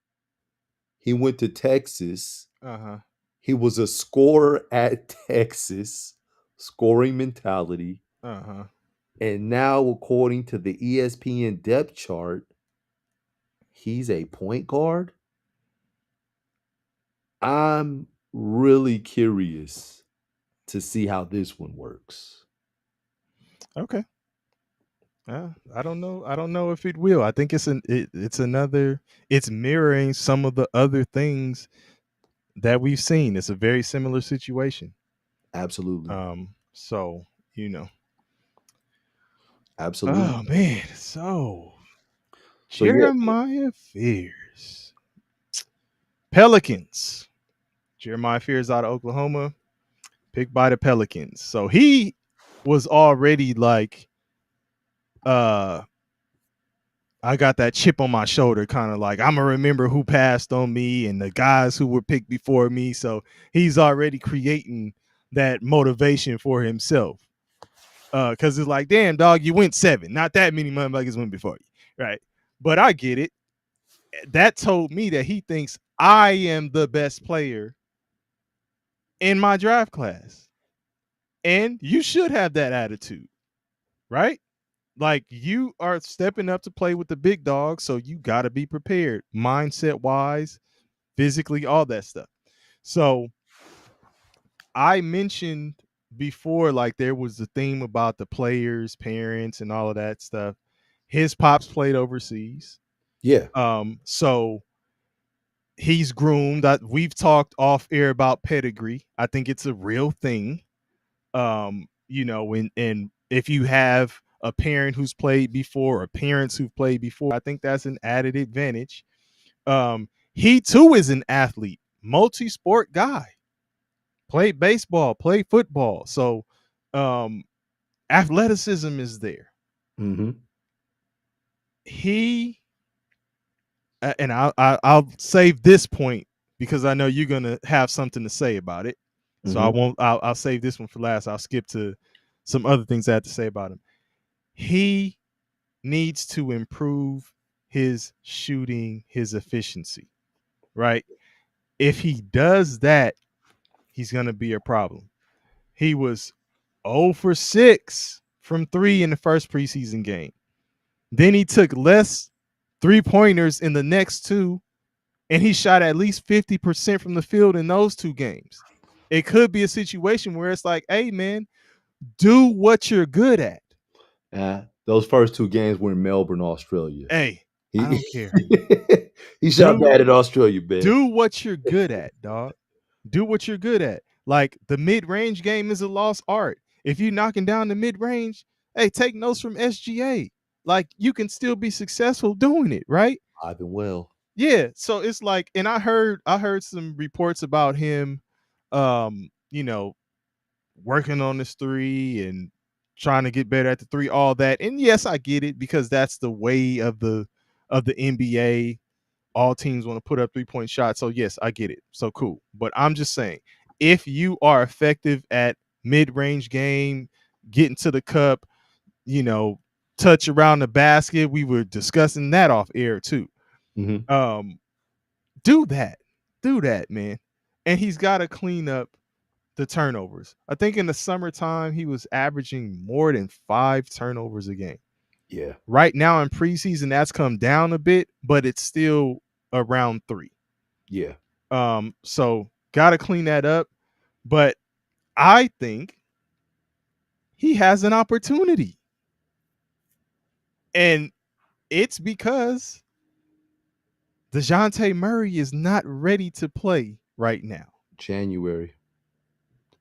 He went to Texas. Uh-huh. He was a scorer at Texas, scoring mentality. Uh-huh. And now, according to the ESPN depth chart, he's a point guard. I'm really curious to see how this one works. Okay. I don't know. I don't know if it will. I think it's another. It's mirroring some of the other things that we've seen. It's a very similar situation. Absolutely. So you know. Absolutely. Oh man. So So yeah, Jeremiah Fears, Pelicans. Jeremiah Fears out of Oklahoma, picked by the Pelicans. So he was already like, uh, I got that chip on my shoulder, kind of like I'm gonna remember who passed on me and the guys who were picked before me. So he's already creating that motivation for himself. Because it's like, damn, dog, you went seven. Not that many motherfuckers went before you, right? But I get it. That told me that he thinks I am the best player in my draft class. And you should have that attitude, right? Like you are stepping up to play with the big dogs, so you got to be prepared, mindset wise, physically, all that stuff. So I mentioned before, like there was a theme about the players, parents, and all of that stuff. His pops played overseas, yeah. so he's groomed. We've talked off air about pedigree. I think it's a real thing. And if you have a parent who's played before or parents who've played before, I think that's an added advantage. He too is an athlete, multi-sport guy, played baseball, played football. So um athleticism is there. Hmm. He and I'll save this point because I know you're gonna have something to say about it. So I Hmm. won't. I'll save this one for last. I'll skip to some other things I have to say about him. He needs to improve his shooting, his efficiency, right? If he does that, he's going to be a problem. He was 0 for 6 from 3 in the first preseason game. Then he took less three-pointers in the next two, and he shot at least 50% from the field in those two games. It could be a situation where it's like, hey, man, do what you're good at. Those first two games were in Melbourne, Australia. Hey, I He don't care. he shot Do bad in Australia, man. do what you're good at, dog. Do what you're good at. Like the mid-range game is a lost art. If you're knocking down the mid-range, hey, take notes from SGA. Like you can still be successful doing it, right? Ivan well. Yeah. So it's like, and I heard some reports about him you know, working on this three and trying to get better at the three, all that. And yes, I get it because that's the way of the NBA. All teams want to put up 3-point shots. So yes, I get it. So cool. But I'm just saying, if you are effective at mid-range game, getting to the cup, you know, touch around the basket, we were discussing that off air too. Hmm. Um, do that. Do that, man. And he's got to clean up the turnovers. I think in the summertime he was averaging more than 5 turnovers a game. Yeah. Right now in preseason, that's come down a bit, but it's still around 3. Yeah. So gotta clean that up. But I think he has an opportunity. And it's because DeJounte Murray is not ready to play right now. January.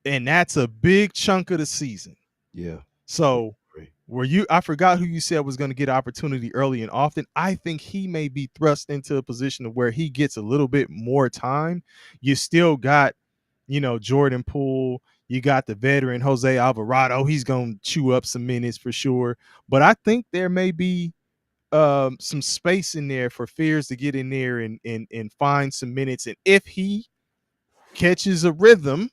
And that's a big chunk of the season. Yeah. So January. I forgot who you said was going to get opportunity early and often. I think he may be thrust into a position of where he gets a little bit more time. You still got, Jordan Poole. You got the veteran Jose Alvarado. He's going to chew up some minutes for sure. But I think there may be some space in there for Fears to get in there and find some minutes. And if he catches a rhythm,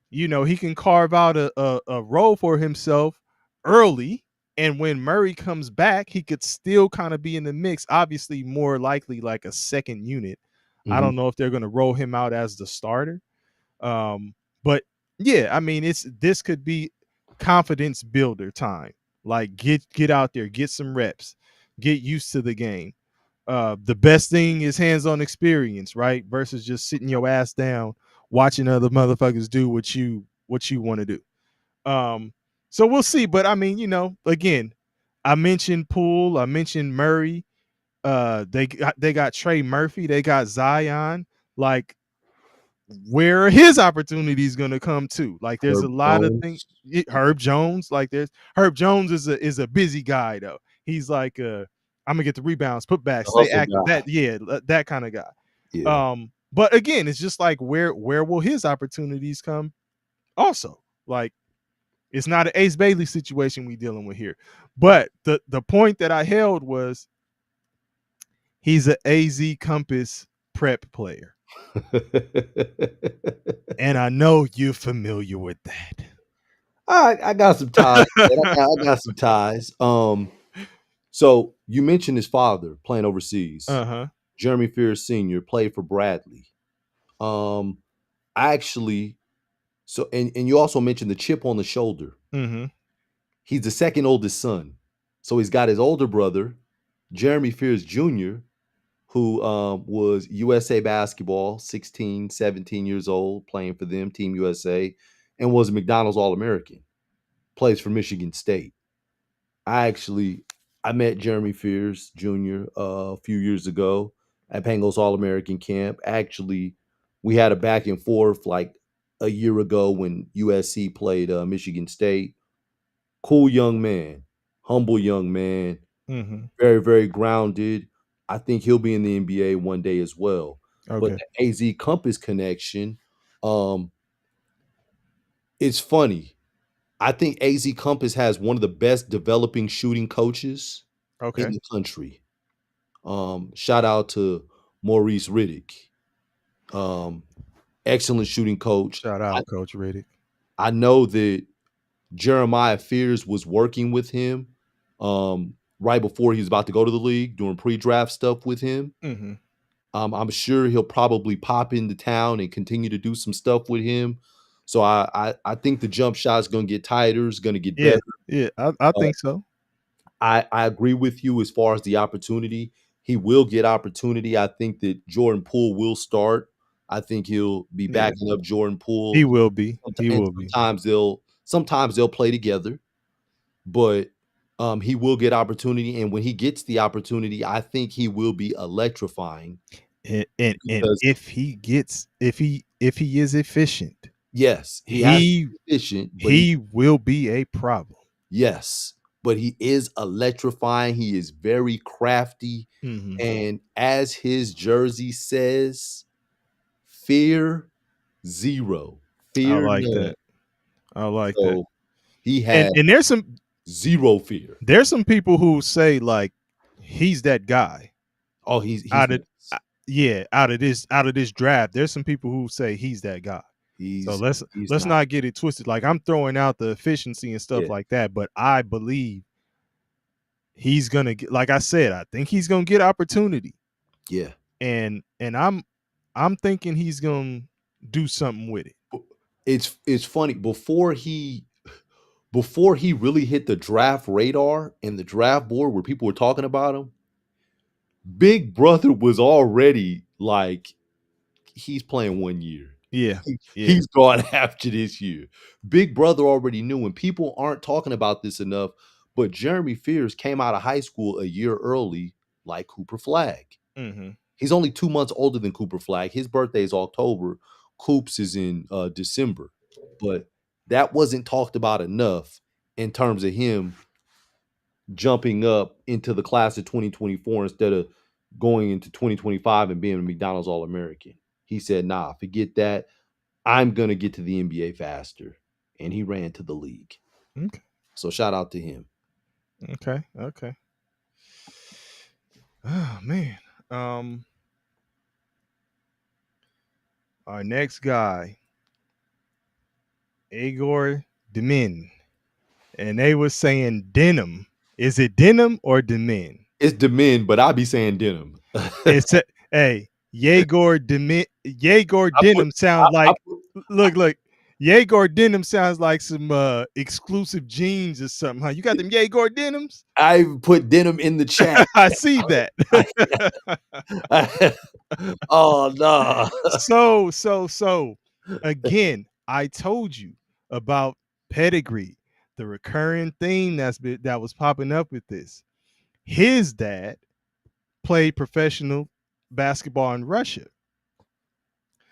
he can carve out a role for himself early. And when Murray comes back, he could still kind of be in the mix. Obviously, more likely like a second unit. I Mhm. don't know if they're going to roll him out as the starter. But yeah, I mean, this could be confidence builder time. Like get out there, get some reps, get used to the game. The best thing is hands-on experience, right? Versus just sitting your ass down watching other motherfuckers do what you want to do. Um, so we'll see. But I mean, again, I mentioned Poole, I mentioned Murray. They got Trey Murphy, they got Zion. Like, where are his opportunities going to come to? Like, there's a Herb lot of things. Jones. Herb Jones, like there's Herb Jones is a busy guy though. He's like, I'm gonna get the rebounds, put back, The stay hustle active. guy. That kind of guy. Yeah. But again, it's just like where will his opportunities come? Also, like it's not an Ace Bailey situation we dealing with here. But the point that I held was he's a AZ Compass prep player. And I know you're familiar with that. I got some ties, man. I got some ties. So you mentioned his father playing overseas. Uh-huh. Jeremy Fears Sr. played for Bradley. Um, I actually and you also mentioned the chip on the shoulder. Mm-hmm. He's the second oldest son. So he's got his older brother, Jeremy Fears Jr., who was USA basketball, 16, 17 years old, playing for them, Team USA, and was a McDonald's All-American. Plays for Michigan State. I met Jeremy Fears Jr. A few years ago at Pangos All American Camp. Actually, we had a back and forth like a year ago when USC played Michigan State. Cool young man, humble young man, Mm-hmm. very very grounded. I think he'll be in the NBA one day as well. But Okay. the AZ Compass connection, um, it's funny. I think AZ Compass has one of the best developing shooting coaches in Okay. the country. Shout out to Maurice Riddick. Um, Excellent shooting coach. Shout I, out, Coach Riddick. I know that Jeremiah Fears was working with him right before he was about to go to the league, doing pre-draft stuff with him. Mm-hmm. I'm sure he'll probably pop into town and continue to do some stuff with him. So I think the jump shot is going to get tighter, is going to get Yeah. better. Yeah. I Uh, think so. I agree with you as far as the opportunity. He will get opportunity. I think that Jordan Poole will start. I think he'll be Yeah. backing up Jordan He Poole, will be. He and will be. sometimes they'll play together, but he will get opportunity. And when he gets the opportunity, I think he will be electrifying And because if he is efficient, yes, he has to he be efficient, but he will be a problem. yes, but he is electrifying. He is very crafty. Mm-hmm. And as his jersey says, fear zero, I fear like none. that. I like that. So he And had and zero fear. there's some people who say like he's that guy Oh, he's out of nuts. yeah, out of this draft. There's some people who say he's that guy. So He's he's let's not. not get it twisted. Like I'm throwing out the efficiency and stuff Yeah, like that, but I believe he's gonna get. Like I said, I think he's gonna get opportunity, yeah. and I'm thinking he's gonna do something with it. It's funny before he really hit the draft radar and the draft board where people were talking about him. Big Brother was already like he's playing 1 year. Yeah, yeah, He's gone after this year. Big Brother already knew, and people aren't talking about this enough. But Jeremy Fears came out of high school a year early, like Cooper Flagg. Mm-hmm. He's only 2 months older than Cooper Flagg. His birthday is October. Coops is in December. But that wasn't talked about enough in terms of him jumping up into the class of 2024 instead of going into 2025 and being a McDonald's All American. He said, nah, forget that. I'm going to get to the NBA faster. And he ran to the league. Okay. So shout out to him. Okay. Okay. Oh man. Um, our next guy, Igor Demin, and they were saying denim. Is it denim or demin? It's Demin, but I be saying denim. It's a, hey, Yegor Demin. Yegor I put denim sounds I like put look. Yegor denim sounds like some exclusive jeans or something. Huh? You got them Yegor denims? I put denim in the chat. I see that. Oh no. So again, I told you about pedigree, the recurring theme that was popping up with this. His dad played professional basketball in Russia.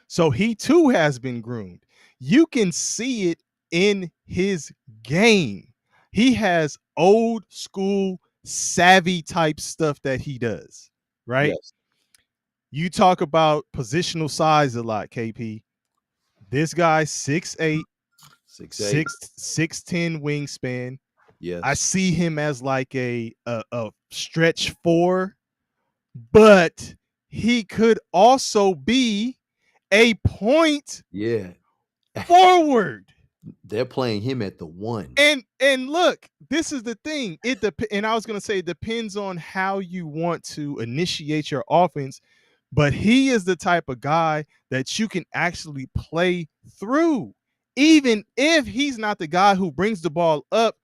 So he too has been groomed. You can see it in his game. He has old school savvy type stuff that he does, right? Yes. You talk about positional size a lot, KP. This guy 6'8", 6'8". 6'10" wingspan. I Yes. see him as like a stretch four, but he could also be a point Yeah. forward. They're playing him at the one. And look, this is the thing. And I was gonna say it depends on how you want to initiate your offense, but he is the type of guy that you can actually play through. Even if he's not the guy who brings the ball up,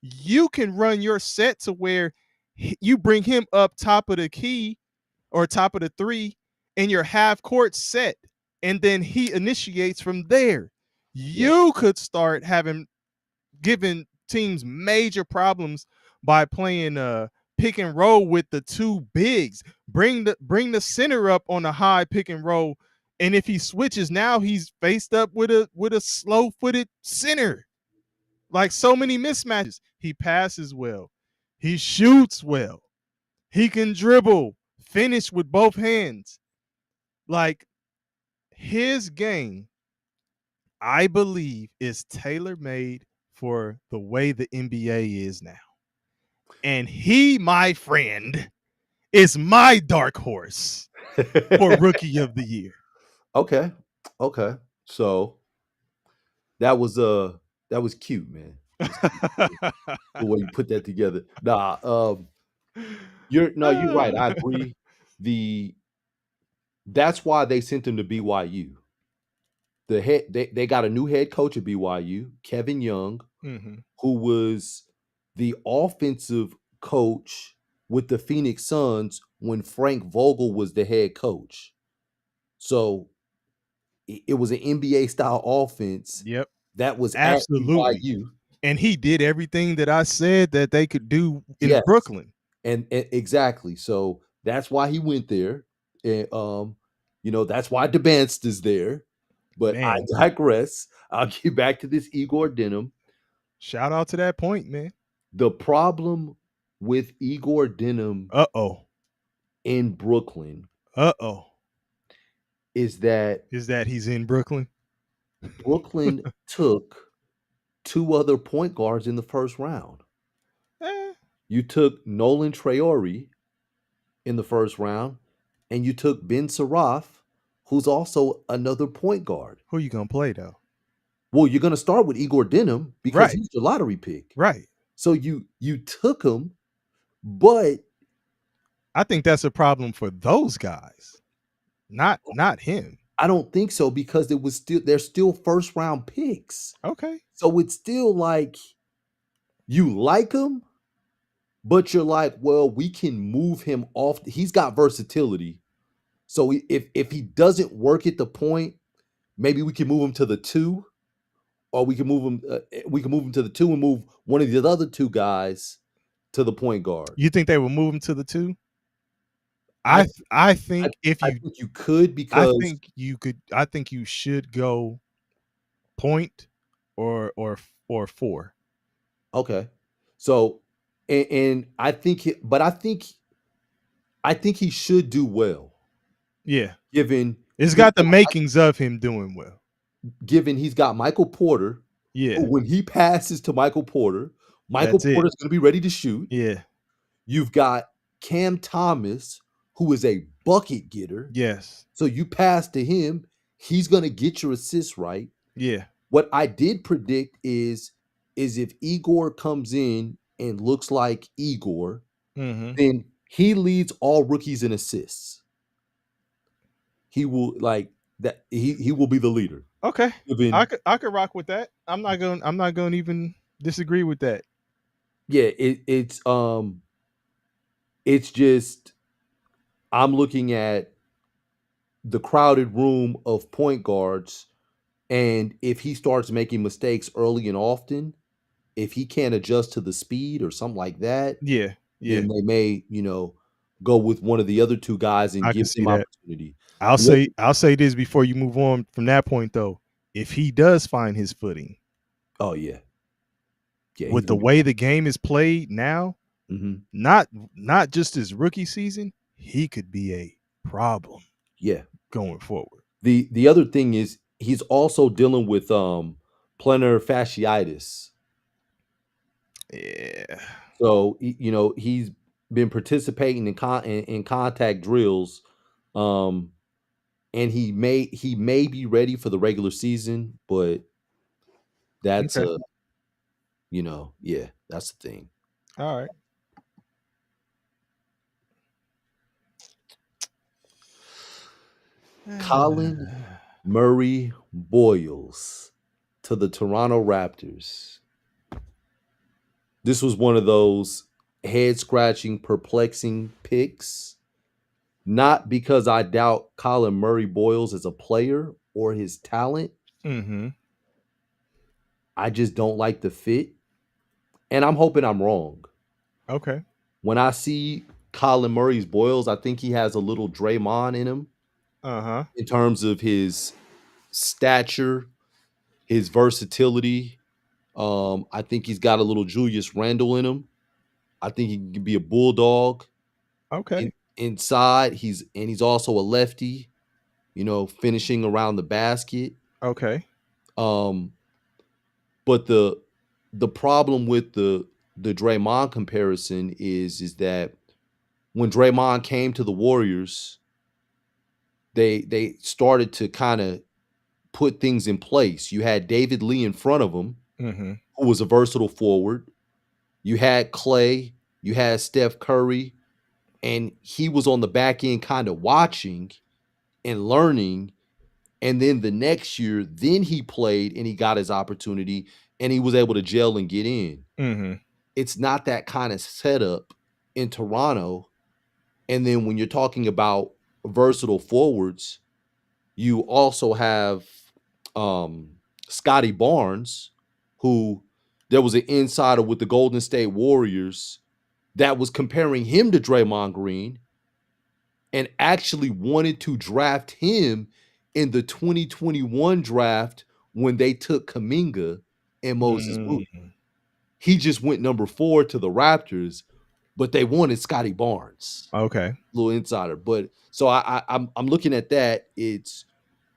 you can run your set to where you bring him up top of the key or top of the three in your half court set, and then he initiates from there. Yes. You could start having given teams major problems by playing pick and roll with the two bigs. Bring the center up on the high pick and roll, and if he switches, now he's faced up with a slow footed center. Like so many mismatches. He passes well. He shoots well. He can dribble, finish with both hands. Like his game, I believe, is tailor made for the way the NBA is now. And he, my friend, is my dark horse for rookie of the year. Okay. Okay. So that was cute, man. That was cute. The way you put that together. Nah, you're right. I agree. The That's why they sent him to BYU. They got a new head coach at BYU, Kevin Young, Mhm. who was the offensive coach with the Phoenix Suns when Frank Vogel was the head coach. So it was an NBA style offense Yep, that was at absolutely. BYU. And he did everything that I said that they could do in Yes, Brooklyn. and exactly. So that's why he went there. And that's why Debanst is there. But I Man, digress. I'll get back to this Igor Denham. shout out to that point, man. The problem with Igor Denham Uh-oh. in Brooklyn Uh-oh. is that Is that he's in Brooklyn? Brooklyn took two other point guards in the first round. Eh, You took Nolan Traore in the first round, and you took Ben Saraf, who's also another point guard. who you gonna play though? Well, you're going to start with Igor Denham because Right, he's your lottery pick. right. So you took him, but I think that's a problem for those guys, not him. I don't think so because they're still first round picks. Okay. So it's still like you like him, but you're like, well, we can move him off. He's got versatility. So if he doesn't work at the point, maybe we can move him to the two, or we can move him. We can move him to the two and move one of the other two guys to the point guard. You think they will move him to the 2? I I I think if I you think you could I because think you could I think you should go point or 4. okay. So and I think he should do well Yeah. given It's he's got the got makings of him doing well. given he's got Michael Porter, Yeah. who when he passes to Michael That's it. Porter's gonna be ready to shoot. Yeah. You've got Cam Thomas, who is a bucket getter. Yes. So you pass to him, he's gonna get your assists right. Yeah. What I did predict is if Igor comes in and looks like Igor, Mhm. then he leads all rookies in assists. He will like that he will be the leader. Okay. Given I could rock with that. I'm not going to even disagree with that. yeah, it's just I'm looking at the crowded room of point guards, and if he starts making mistakes early and often, if he can't adjust to the speed or something like that, Yeah. Yeah. then they may, go with one of the other 2 guys and I give can see them that. opportunity. The I'll say this before you move on from that point though. If he does find his footing Oh, yeah. Yeah, he's with the gonna be way fine. the game is played now, Mhm. not just his rookie season, he could be a problem Yeah. going forward. The other thing is he's also dealing with, plantar fasciitis. Yeah. So, he's been participating in contact drills, um, and he may be ready for the regular season, but that's Okay. a yeah, that's the thing. All right. Colin Murray Boyles to the Toronto Raptors. This was one of those head scratching, perplexing picks. Not because I doubt Colin Murray Boyles as a player or his talent. Mhm. I just don't like the fit. And I'm hoping I'm wrong. Okay. When I see Colin Murray's Boyles, I think he has a little Draymond in him Uh-huh. in terms of his stature, his versatility. I think he's got a little Julius Randle in him. I think he can be a bulldog. Okay. Inside, he's also a lefty, finishing around the basket. Okay. Um, but the problem with the Draymond comparison is that when Draymond came to the Warriors, they started to kind of put things in place. You had David Lee in front of him, Mhm. who was a versatile forward. You had Clay, you had Steph Curry, and he was on the back end kind of watching and learning. And then the next year, then he played and he got his opportunity and he was able to gel and get in. Mhm. It's not that kind of setup in Toronto. And then when you're talking about versatile forwards, you also have Scotty Barnes, who there was an insider with the Golden State Warriors that was comparing him to Draymond Green and actually wanted to draft him in the 2021 draft when they took Kaminga and Moses Moody. Mm. He just went number 4 to the Raptors, but they wanted Scotty Barnes. Okay. Little insider. But so I'm looking at that. It's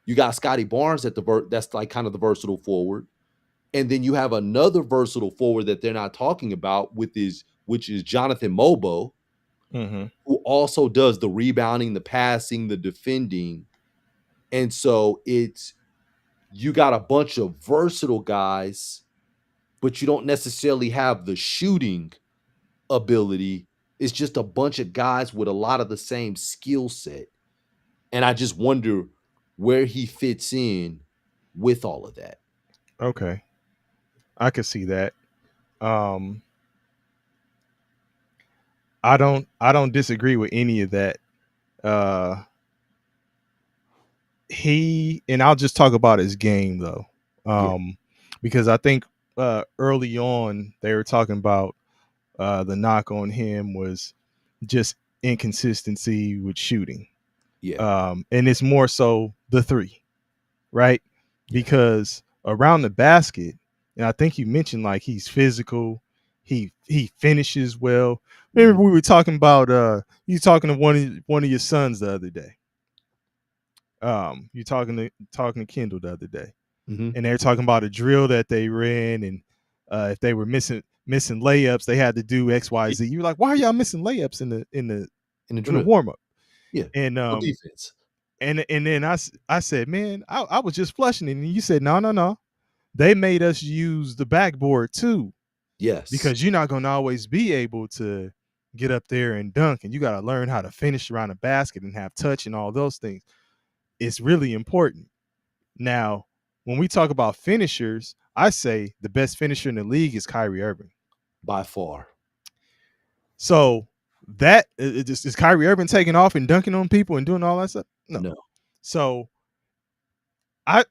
you got Scotty Barnes at that's like kind of the versatile forward. And then you have another versatile forward that they're not talking about which is Jonathan Mobo, Mhm. who also does the rebounding, the passing, the defending. And so it's you got a bunch of versatile guys, but you don't necessarily have the shooting ability. It's just a bunch of guys with a lot of the same skill set. And I just wonder where he fits in with all of that. Okay. I could see that. Um I don't disagree with any of that. Uh he and I'll just talk about his game though. Yeah. Because I think early on they were talking about The knock on him was just inconsistency with shooting. Yeah, And it's more so the three, right? yeah. Because around the basket, and I think you mentioned like he's physical, he finishes well. Mhm, Remember we were talking about you talking to one of your sons the other day. You talking to Kendall the other day, mhm. and they were talking about a drill that they ran, and if they were missing layups, they had to do X, Y, Yeah, Z. You were like, why are y'all missing layups in the in the drill. warm up? Yeah, And on defense. then I said, man, I was just flushing it, and you said, no, no, no, they made us use the backboard too Yes, because you're not going to always be able to get up there and dunk, and you got to learn how to finish around the basket and have touch and all those things. It's really important. Now, when we talk about finishers, I say the best finisher in the league is Kyrie Irving. by far. So that is Kyrie Irving taking off and dunking on people and doing all that stuff? No. No. So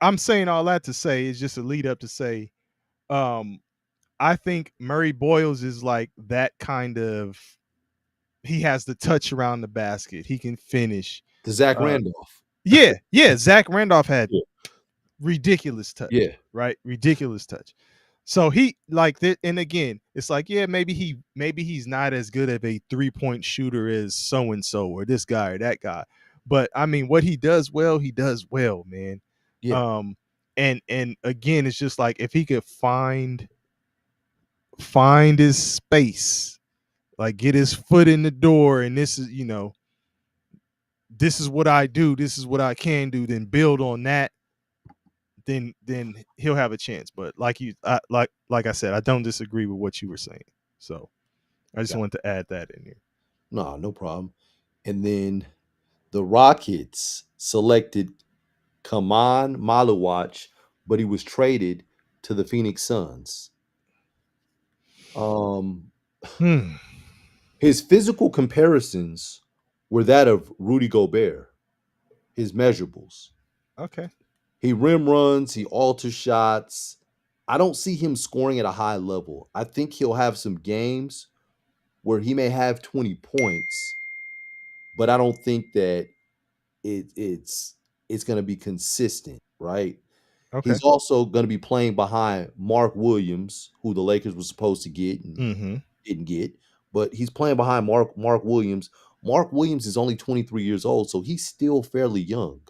I'm saying all that to say is just a lead up to say, um, I think Murray Boyles is like that kind of. He has the touch around the basket. He can finish. The Zach Uh, Randolph. yeah. Zach Randolph had Yeah, ridiculous touch, yeah, right? Ridiculous touch. So he like that, and again, it's like, yeah, maybe he's not as good of a 3-point shooter as so and so or this guy or that guy. But I mean, what he does well, man. yeah. Um, and again, it's just like if he could find his space, like get his foot in the door, and this is what I do, this is what I can do, then build on that, then he'll have a chance. But like I said, I don't disagree with what you were saying. So I just Got wanted to add that in here. No, no problem. And then the Rockets selected Kaman Maluwach, but he was traded to the Phoenix Suns. Um, Hmm. his physical comparisons were that of Rudy Gobert, his measurables. Okay. He rim runs, he alters shots. I don't see him scoring at a high level. I think he'll have some games where he may have 20 points, but I don't think that it's going to be consistent, right? Okay. He's also going to be playing behind Mark Williams, who the Lakers were supposed to get and Mm-hmm. didn't get, but he's playing behind Mark Williams. Mark Williams is only 23 years old, so he's still fairly young.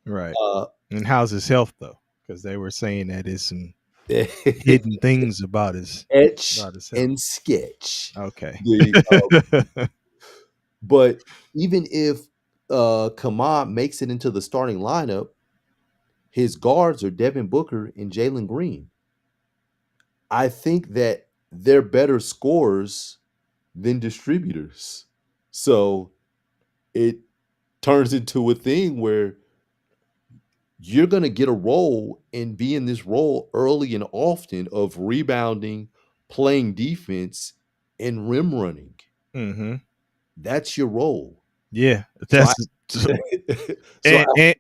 Right. Uh, And how's his health though? Because they were saying that there's some hidden things etch about his health. and sketch. Okay. The But even if Kaman makes it into the starting lineup, his guards are Devin Booker and Jalen Green. I think that they're better scorers than distributors. So it turns into a thing where you're going to get a role and be in this role early and often of rebounding, playing defense, and rim running. mm-hmm. That's your role. Yeah. So I That's so I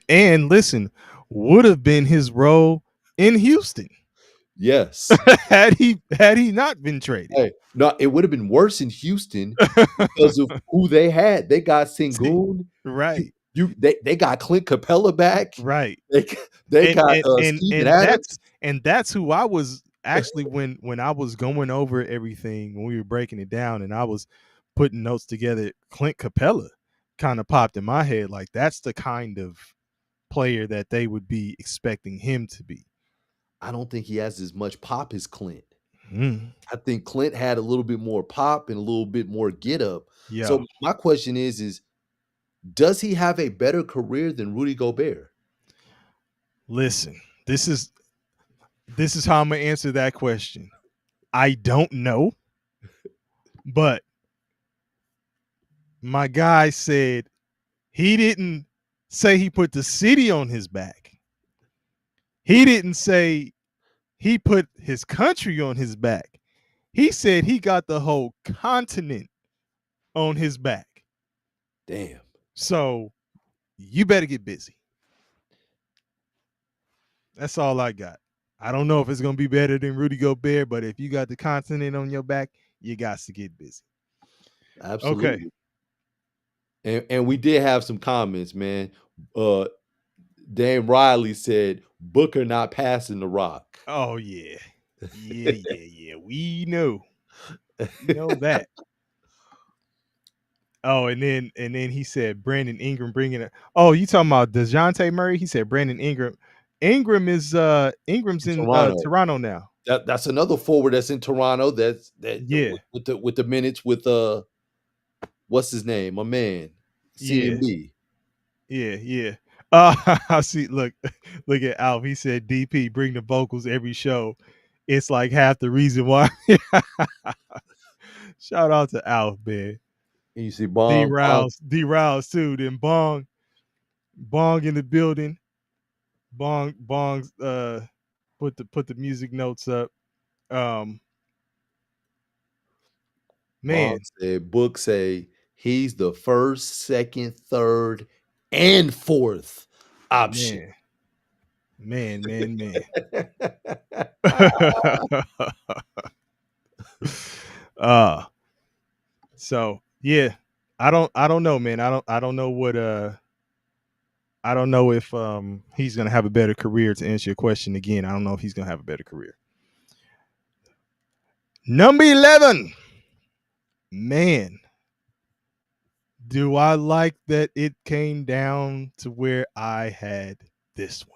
and listen, would have been his role in Houston yes. had he not been traded. Hey, no, it would have been worse in Houston because of who they had. They got See, Sengun. right, They got Clint Capella back. right. They they and got and and Steven and that's Adams. and that's who I was actually when I was going over everything when we were breaking it down and I was putting notes together. Clint Capella kind of popped in my head like that's the kind of player that they would be expecting him to be. I don't think he has as much pop as Clint. Mm. I think Clint had a little bit more pop and a little bit more get up. Yeah, So my question is does he have a better career than Rudy Gobert? listen, this is how I'm gonna answer that question. I don't know, but my guy said he didn't say he put the city on his back. He didn't say he put his country on his back. He said he got the whole continent on his back. Damn. So you better get busy. That's all I got. I don't know if it's gonna be better than Rudy Gobert, but if you got the continent on your back, You got to get busy. Okay. Absolutely. And we did have some comments, man. Uh Dan Riley said Booker not passing the rock. Oh yeah. Yeah. We know. We know that. Oh, and then he said Brandon Ingram bringing it. Oh, you talking about DeJounte Murray? He said Brandon Ingram. Ingram's In in Toronto. Toronto now. That's another forward that's in Toronto. That's Yeah, with the minutes with what's his name? My man. yeah, CMB. yeah. I see. Look at Alf. He said DP bring the vocals every show. It's like half the reason why. Shout out to Alf, man. And you see D Rouse too. Then Bong in the building. Bong's put the music notes up. Um Bond man, said, Book say he's the first, second, third, and fourth option. man, man. uh so yeah. I don't know, man. I don't know what I don't know if he's gonna have a better career. To answer your question again, I don't know if he's gonna have a better career. Number 11. Man, do I like that it came down to where I had this one.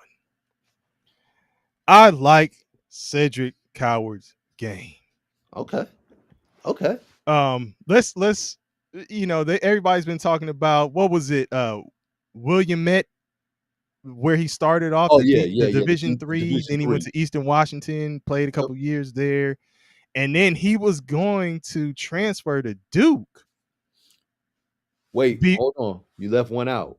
I like Cedric Coward's game. Okay. Okay. Let's everybody's been talking about, what was it? William Met, where he started off Oh yeah, yeah, the yeah. Division Three. Division Then he went three. to Eastern Washington, played a Yep. couple years there, and then he was going to transfer to Duke. Wait, Be hold on. You left one out.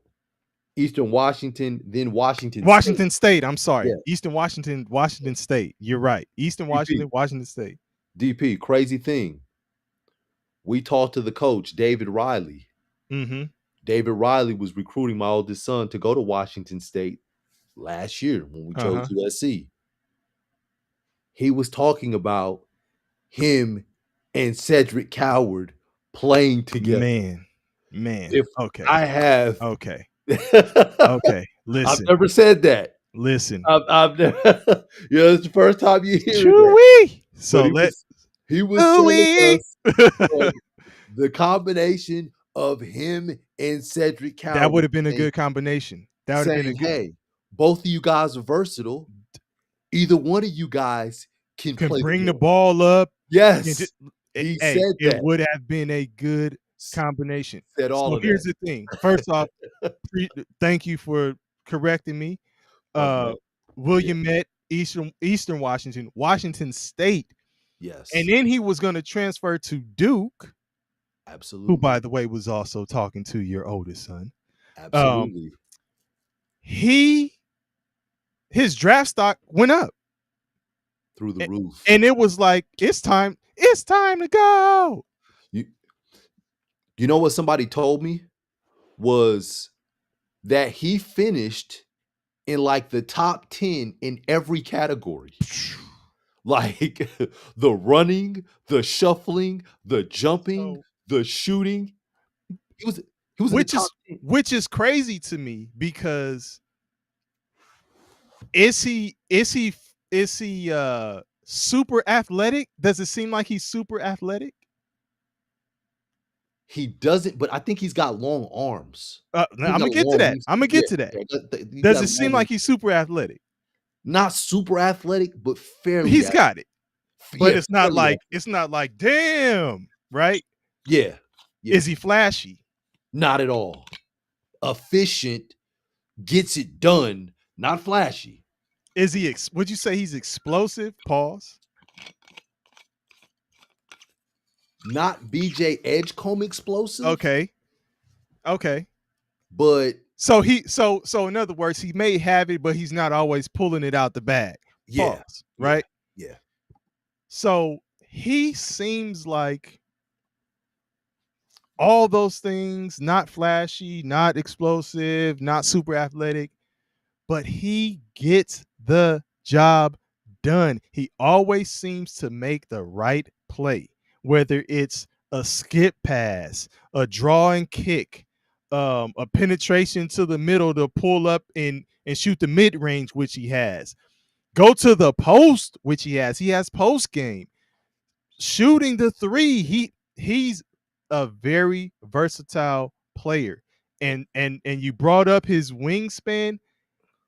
Eastern Washington, then Washington State. Washington State. I'm sorry, Yeah. Eastern Washington, Washington State. You're right, Eastern DP. Washington, Washington State. DP. Crazy thing. We talked to the coach, David Riley. Mm-hmm. David Riley was recruiting my oldest son to go to Washington State last year when we chose Uh-huh. USC. He was talking about him and Cedric Coward playing together. Man. If Okay. I have, Okay. I've Listen. never said that. Listen. I've never, it's the first time you hear that. Chewy. But So he was telling ooh-wee. us that the combination of him and Cedric That would Coward have been a good combination. That would have been a saying, good hey, both of you guys are versatile. Either one of you guys can can play the bring the game. ball up. Yes, Hey, he said it that. would have been a good combination. Said all So of here's that. the thing. First off, thank you for correcting me. Okay. William Met, Eastern Washington, Washington State. Yes. And then he was going to transfer to Duke, Absolutely. who, by the way, was also talking to your oldest son. Absolutely. His draft stock went up Through the roof. and it was like, it's time to go. You know what somebody told me was that he finished in like the top 10 in every category. Like the running, the shuffling, the jumping, the shooting. He was in the top 10. Which is crazy to me, because is he super athletic? Does it seem like he's super athletic? He doesn't, but I think he's got long arms. I'm gonna get to that. Does it seem like he's super athletic? Not super athletic, but fairly He's athletic. got it. But Yeah, it's not fairly like, damn, right? Yeah. Is he flashy? Not at all. Efficient, gets it done, not flashy. Is he would you say he's explosive? Pause. Not BJ Edgecombe explosive. Okay. But so in other words, he may have it, but he's not always pulling it out the bag. Yeah. Pause, right? Yeah. So he seems like all those things, not flashy, not explosive, not super athletic, but he gets the job done. He always seems to make the right play. whether it's a skip pass, a draw and kick, a penetration to the middle to pull up and shoot the mid range, which he has. Go to the post, which he has. He has post game. Shooting the three, he's a very versatile player. And you brought up his wingspan.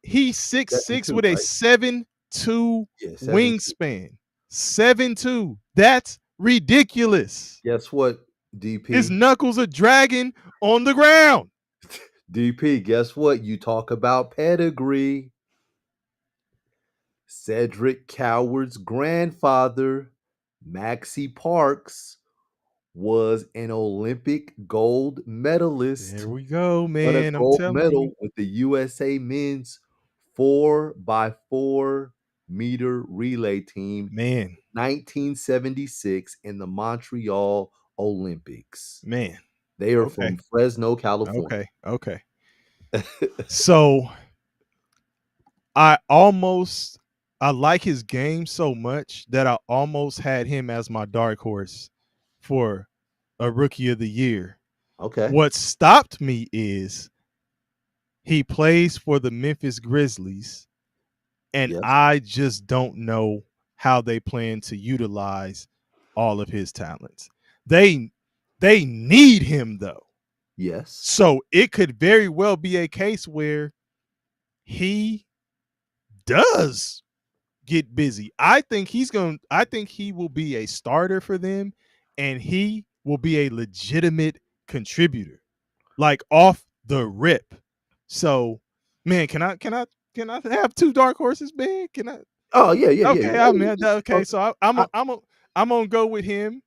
He's six Seven six two, with a right? 7'2" Yeah, 7'2". wingspan. 7'2". That's ridiculous. Guess what, His DP? knuckles are dragging on the ground. DP, guess what? You talk about pedigree. Cedric Coward's grandfather, Maxie Parks, was an Olympic gold medalist, There we go, won a man. I'm gold telling you. medal with the USA men's 4x4 meter relay team Man, 1976 in the Montreal Olympics. man. They are Okay. from Fresno, California. Okay. Okay. So I like his game so much that I almost had him as my dark horse for a rookie of the year. Okay. What stopped me is he plays for the Memphis Grizzlies, and Yes. I just don't know how they plan to utilize all of his talents. They they need him though. Yes. So it could very well be a case where he does get busy. I think he will be a starter for them, and he will be a legitimate contributor. Like off the rip. So, man, can I have two dark horses, man? Can I? Oh, yeah, yeah, yeah, Okay, yeah. I Oh, mean, yeah. okay. So I I'm gonna go with him,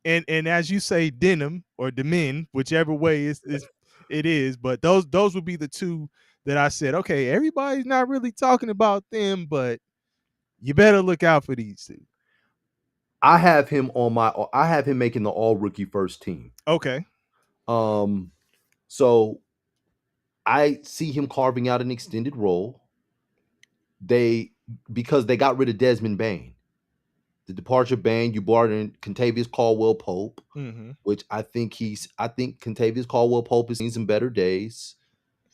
and as you say, denim or demin, whichever way is it is. But those would be the two that I said. Okay, everybody's not really talking about them, but you better look out for these two. I have him on my I have him making the all rookie first team. Okay. Um, so I see him carving out an extended role. They because they got rid of Desmond Bain. The departure of Bain, you brought in Contavious Caldwell Pope, Mm-hmm. which I think Contavious Caldwell Pope has seen some better days.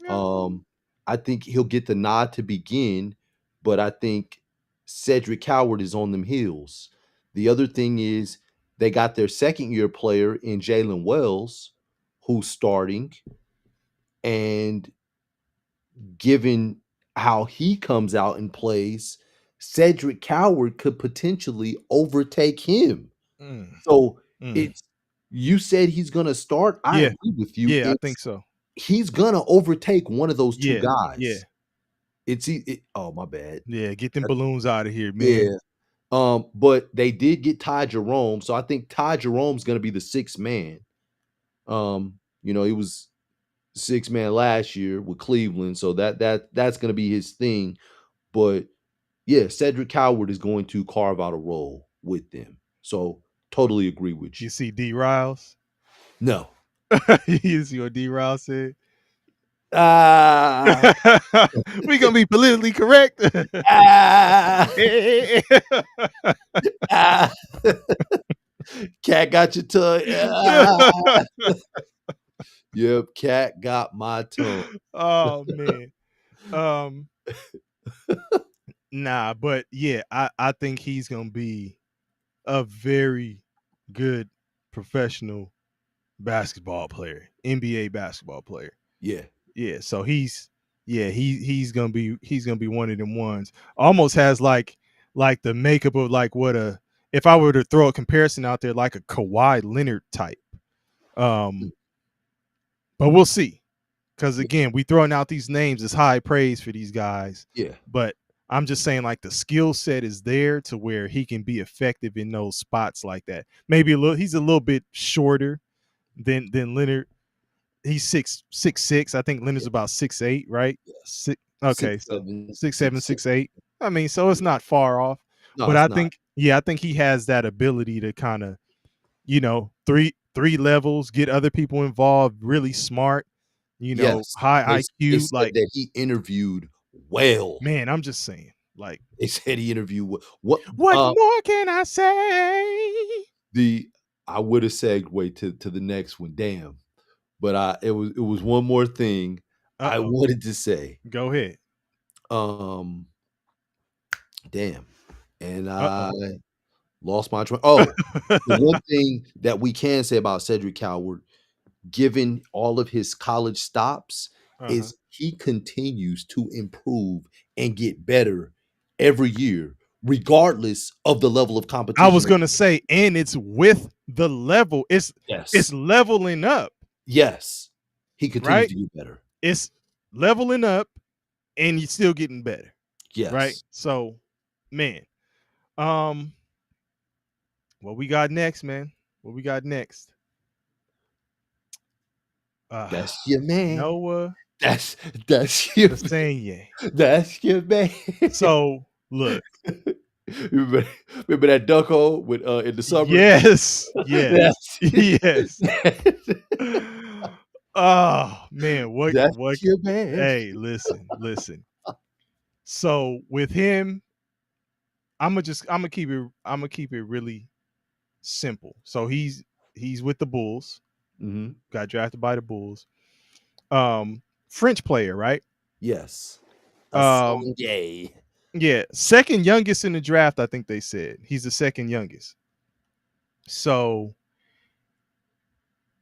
Yeah. Um, I think he'll get the nod to begin, but I think Cedric Coward is on them heels. The other thing is they got their second year player in Jalen Wells, who's starting, and given how he comes out and plays, Cedric Coward could potentially overtake him. Mm, So mm. it's you said he's gonna start. I Yeah. agree with you. Yeah, I think It's so. he's gonna overtake one of those two Yeah. Yeah. guys. Oh, my bad. Yeah. Get them balloons out of here, man. Yeah. But they did get Ty Jerome, so I think Ty Jerome's gonna be the sixth man. He was sixth man last year with Cleveland, so that's gonna be his thing. But yeah, Cedric Coward is going to carve out a role with them. So totally agree with You you. see D Riles? No. You see what D Riles said? Ah, We gonna be politically correct. ah, ah. Cat got your tongue. Ah. Yep, cat got my tongue. Oh man. Um nah, but yeah, I think he's gonna be a very good professional basketball player, NBA basketball player. Yeah. Yeah, so he's gonna be one of them ones. Almost has like the makeup of like what a if I were to throw a comparison out there, like a Kawhi Leonard type. Um, but we'll see. Because again, we throwing out these names as high praise for these guys, Yeah. but I'm just saying like the skill set is there to where he can be effective in those spots like that. Maybe he's a little bit shorter than Leonard. He's six six. I think Leonard's Yeah. about 6'8", right? Yes. Six, okay, Six, so seven, 6'7", six, six. 6'8". I mean, so it's not far off. No, But it's I not. think, yeah, I think he has that ability to kind of, three levels, get other people involved, really smart, Yes. high They IQ. said Like, that he interviewed well. man, I'm just saying, like, They said he interviewed well. What what more can I say? the I would have segued to the next one. Damn. But it was one more thing I Uh-oh. wanted to say. Go ahead. Um, damn. And I Uh-oh. lost my train. Oh, the one thing that we can say about Cedric Coward, given all of his college stops, Uh-huh. is he continues to improve and get better every year, regardless of the level of I competition was that gonna say, and it's with the level. It's Yes. leveling up, Yes. He continues right? to get better. It's leveling up, and you're still getting better, right? Yes. So, man, um, what we got next, man? What we got next? Uh, That's your man. Noah That's that's your Hossein. that's your man. So, look, remember, remember that duck hole with in the summer? yes, yes, That's yes. Oh man, what? that's your man. Hey, listen. So with him, I'm gonna keep it really simple. So he's with the Bulls. Mhm. Got drafted by the Bulls. French player, right? Yes. A Um, Sunday. yeah, second youngest in the draft. I think they said he's the second youngest. So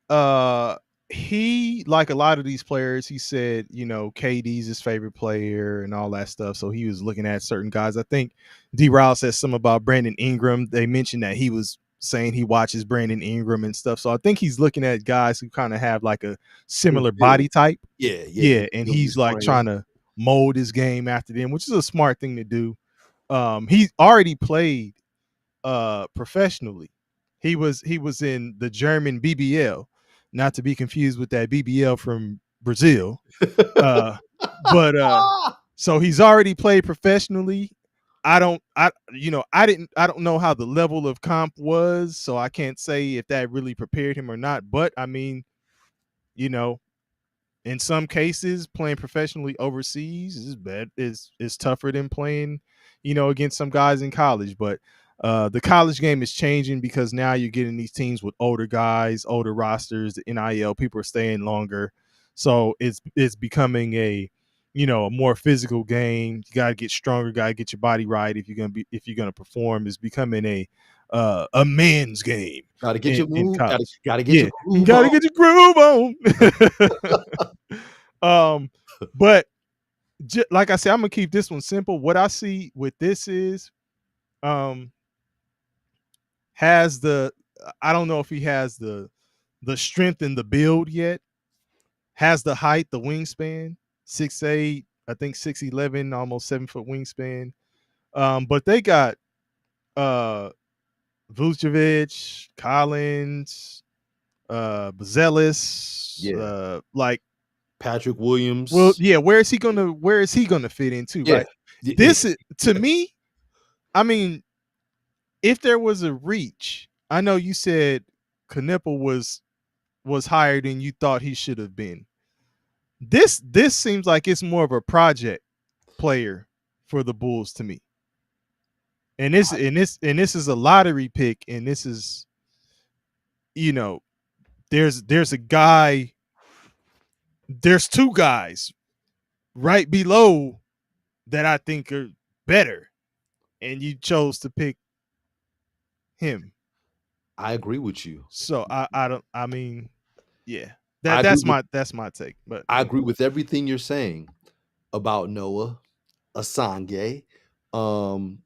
uh he, like a lot of these players, he said, KD's his favorite player and all that stuff. So he was looking at certain guys. I think D Ryle said something about Brandon Ingram. They mentioned that he was saying he watches Brandon Ingram and stuff. So I think he's looking at guys who kind of have like a His similar build. body type. Yeah, yeah, Yeah, his and build, his he's like frame. trying to mold his game after them, which is a smart thing to do. He already played professionally. He was in the German BBL, not to be confused with that BBL from Brazil. Uh, but so he's already played professionally. I don't know how the level of comp was, so I can't say if that really prepared him or not. But I mean, you know, in some cases, playing professionally overseas is tougher than playing, against some guys in college. But the college game is changing because now you're getting these teams with older guys, older rosters, the NIL, people are staying longer. So it's becoming a more physical game. You gotta get stronger, gotta get your body right if you're gonna perform. It's becoming a men's game Gotta get your in move. Gotta college. gotta get your Yeah, you groove gotta on. get your groove on. um, but like I said, I'm gonna keep this one simple. What I see with this is, um, has the I don't know if he has the strength and the build yet. Has the height, the wingspan, 6'8", I think 6'11", almost 7 foot wingspan. But they got uh Vucevic, Collins, Bazelis, Yeah. like, Patrick well, Williams. yeah, where is he gonna fit into, Yeah. right? This is, to me, I mean, if there was a reach, I know you said Knipple was higher than you thought he should have been. This seems like it's more of a project player for the Bulls to me. And this is a lottery pick, and this is, you know, there's a guy, there's two guys right below that I think are better, and you chose to pick him. I agree with you. So I don't, I mean, yeah. I That agree that's with my take. But I agree with everything you're saying about Noah Asange. Um,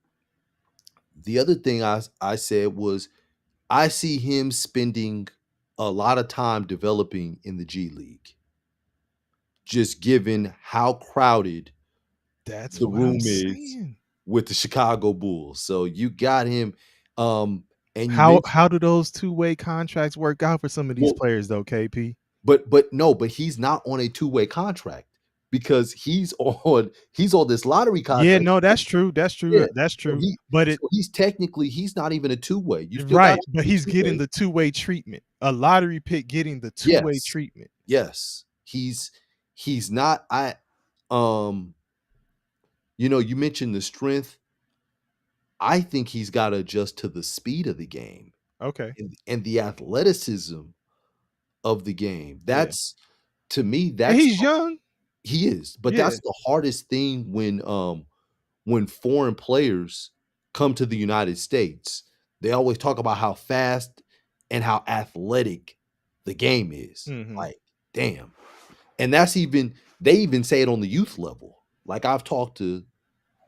the other thing I said was I see him spending a lot of time developing in the G League, just given how crowded that's the what I'm room is saying. with the Chicago Bulls. So you got him, and you How mentioned how do those two-way contracts work out for some of these well, players though, KP? but no, but he's not on a two-way contract because he's on this lottery Yeah, contract. no, that's true. That's Yeah. true. That's So true. But it he's technically he's not even a two-way. You still got right, him but as a he's getting two-way. the two-way treatment. A lottery pick getting the two-way Yes. treatment. Yes. He's not um you mentioned the strength. I think he's got to adjust to the speed of the game. Okay. and the athleticism of the game. Yeah. That's to me, And that's he's young. he is, but Yeah. that's the hardest thing when foreign players come to the United States. They always talk about how fast and how athletic the game is. Mm-hmm. Like, damn. And that's even they even say it on the youth level. Like I've talked to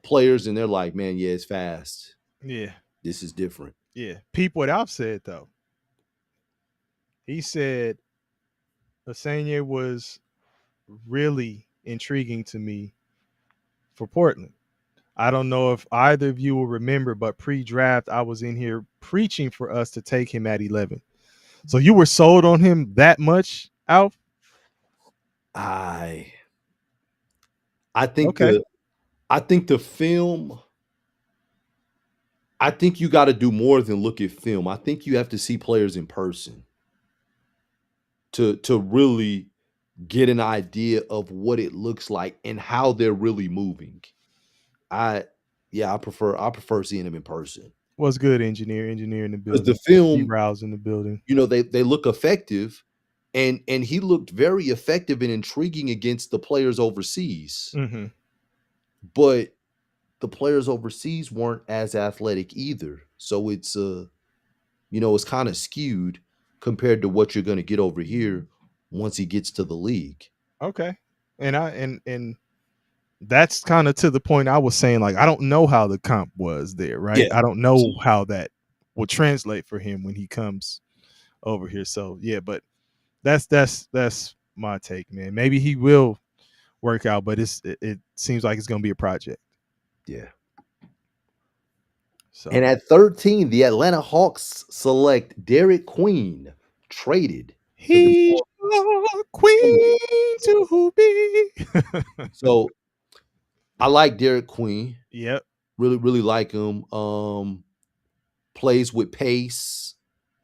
players and they're like, "Man, yeah, it's fast. Yeah. This is different." Yeah. Peep what Alf said though. He said Asanya was really intriguing to me for Portland. I don't know if either of you will remember, but pre-draft, I was in here preaching for us to take him at 11. So you were sold on him that much, Alf? I I think Okay. the film I think you got to do more than look at film. I think you have to see players in person to really get an idea of what it looks like and how they're really moving. I yeah, I prefer seeing them in person. What's good, engineer? Engineer in the Because the building. D film, Rouse in the building. they look effective and he looked very effective and intriguing against the players overseas. Mm-hmm. But the players overseas weren't as athletic either. So it's kind of skewed compared to what you're going to get over here once he gets to the league. Okay. And that's kind of to the point I was saying, like, I don't know how the comp was there, right? Yeah, I don't know absolutely. how that will translate for him when he comes over here. So yeah, but that's my take, man. Maybe he will work out, but it seems like it's gonna be a project. Yeah. And So at 13, the Atlanta Hawks select Derek Queen, traded to the New he's Orleans your Pelicans. queen to be. So I like Derek Queen. Yep. Really, really like him. Plays with pace,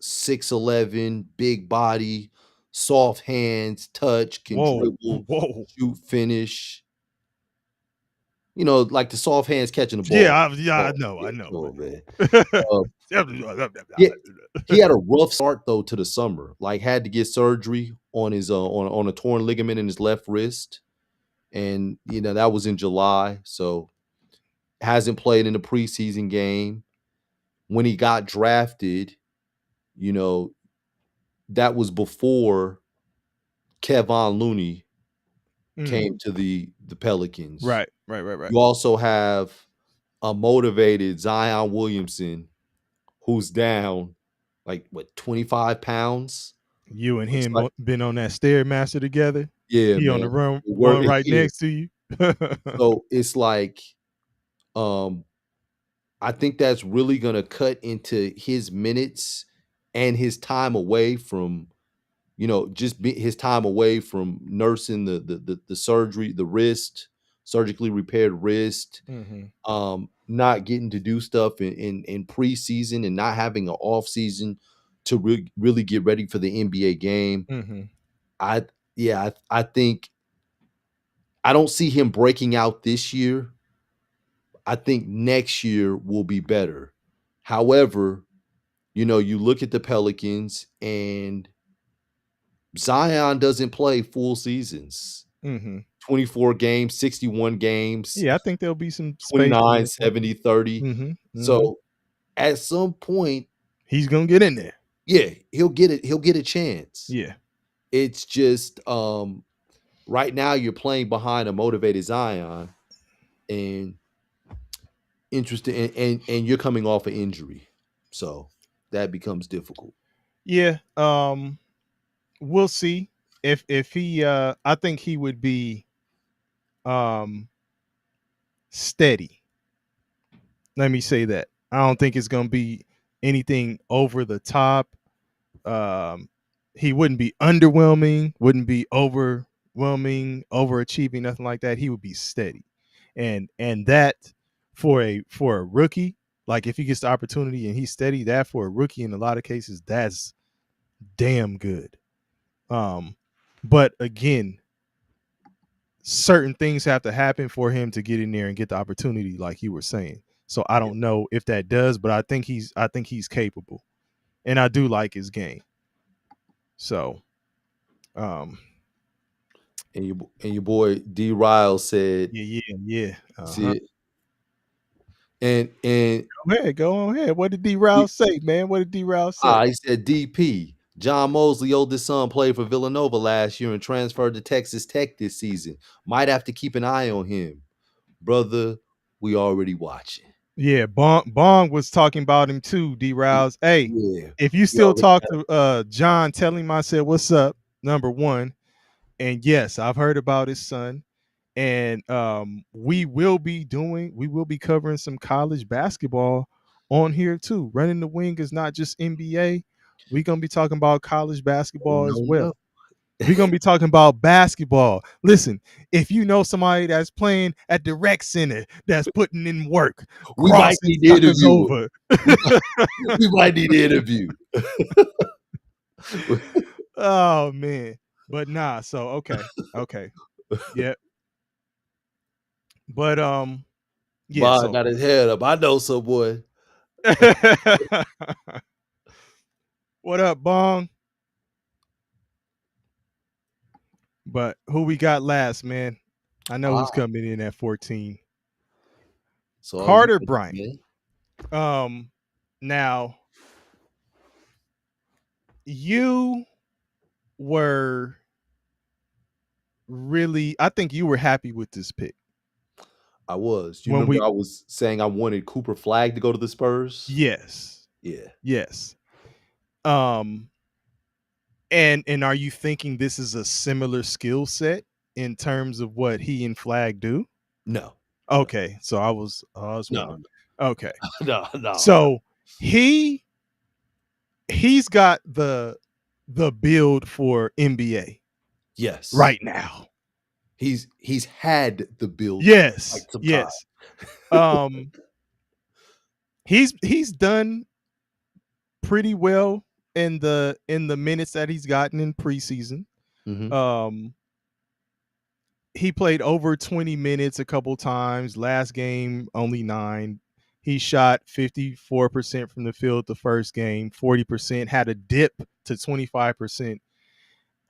6'11", big body, soft hands, touch, can Whoa. dribble, Whoa. shoot, finish. Like the soft hands catching the Yeah, ball. I Oh, know, yeah, I know, come I on, man. Uh, know. yeah, he had a rough start though to the summer. Like had to get surgery on his on a torn ligament in his left wrist, and that was in July. So hasn't played in the preseason game. When he got drafted, you know that was before Kevon Looney Mhm. came to the Pelicans. Right, right, right, right. You also have a motivated Zion Williamson who's down like what 25 pounds. You and Looks him like been on that stairmaster together. yeah, He on man. the run, Work one right yeah. next to you. So it's like um I think that's really gonna cut into his minutes and his time away from his time away from nursing the surgery, the wrist, surgically repaired wrist, Mhm, not getting to do stuff in preseason and not having an off season to really get ready for the NBA game. mhm, I yeah, I think I don't see him breaking out this year. I think next year will be better. However, you look at the Pelicans and Zion doesn't play full seasons. mhm. 24 games, 61 games, Yeah, I think there'll be some space in 29, there for 70, 30. Mhm, mhm. So at some point, He's gonna get in there. yeah, he'll get it. He'll get a chance. Yeah, It's just right now you're playing behind a motivated Zion and interested and you're coming off an injury. So that becomes difficult. yeah. We'll see if he. I think he would be um steady. Let me say that. I don't think it's gonna be anything over the top. Um, he wouldn't be underwhelming, wouldn't be overwhelming, overachieving, nothing like that. He would be steady, and that for a rookie, like if he gets the opportunity and he's steady, that for a rookie in a lot of cases, that's damn good. Um, but again, certain things have to happen for him to get in there and get the opportunity, like you were saying. So I Yeah. don't know if that does, but I think he's capable. and I do like his game. So, um, And your boy D Ryle said, yeah, yeah, yeah. see it. And Go ahead, go on ahead. What did D. Rouse say, man? What did D. Rouse say? he said DP. John Mosley, oldest son, played for Villanova last year and transferred to Texas Tech this season. Might have to keep an eye on him. Brother, we already watching. Yeah, Bong was talking about him too, D. Rouse. Hey, Yeah. if you We still already talk to John, tell him I said, what's up, number one. And yes, I've heard about his son. And we will be covering some college basketball on here too. Running the wing is not just NBA. We're gonna be talking about college oh, basketball as no. well. We're gonna be talking about basketball. Listen, if you know somebody that's playing at the rec center that's putting in work, We might crossing need to suckers interview him. over. We might need to interview. Oh man. But nah, so okay. Okay. Yeah. But yeah, Bond so got his head up. I know some boy. what up, Bong? But who we got last, man? I know who's Ah, coming in at 14. it's all Carter good, Bryant. man. Now you were really, I think you were happy with this pick I was. You when remember we, I was saying I wanted Cooper Flag to go to the Spurs? yes, Yeah. yes. Um, and are you thinking this is a similar skill set in terms of what he and Flag do? No. No. Okay, so I was No. wondering. Okay, No. No. so he he's got the build for NBA Yes. right now. He's had the build for Yes, quite some time. yes. Um, he's done pretty well in the minutes that he's gotten in preseason. Mhm. Um, he played over 20 minutes a couple times. Last game, only 9. He shot 54% from the field the first game, 40%, had a dip to 25%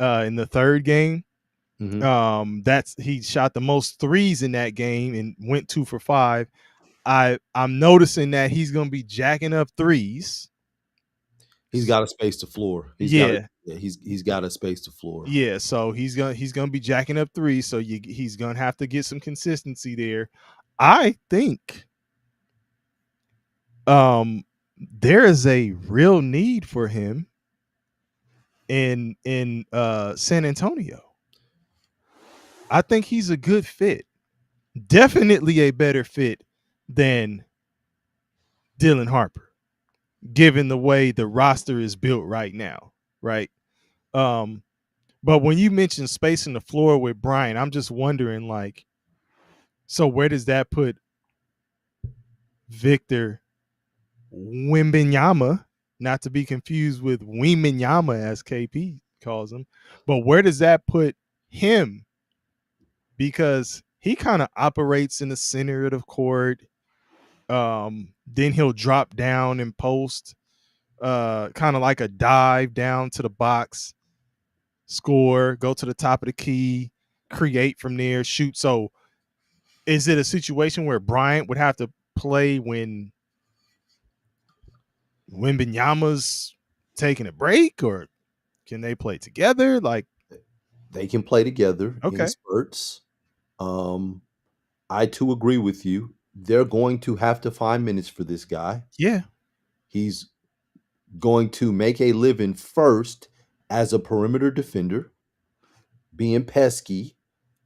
in the third game. Mhm. That's he shot the most threes in that game and went 2 for 5. I'm noticing that he's gonna be jacking up threes. He's got to space the floor. He's got to Yeah, yeah, he's got to space the floor. yeah. So he's gonna be jacking up threes. So he's gonna have to get some consistency there. I think there is a real need for him in San Antonio. I think he's a good fit. Definitely a better fit than Dylan Harper, given the way the roster is built right now, right? Um, but when you mention spacing the floor with Brian, I'm just wondering, like, so where does that put Victor Wembanyama? Not to be confused with Wembanyama, as KP calls him, but where does that put him? Because he kind of operates in the center of the court. Then he'll drop down and post, kind of like a dive down to the box, score, go to the top of the key, create from there, shoot. So is it a situation where Bryant would have to play when Wembanyama's taking a break, or can they play together? Like, They can play together in okay, spurts. Um, I too agree with you. They're going to have to find minutes for this guy. yeah, He's going to make a living first as a perimeter defender, being pesky,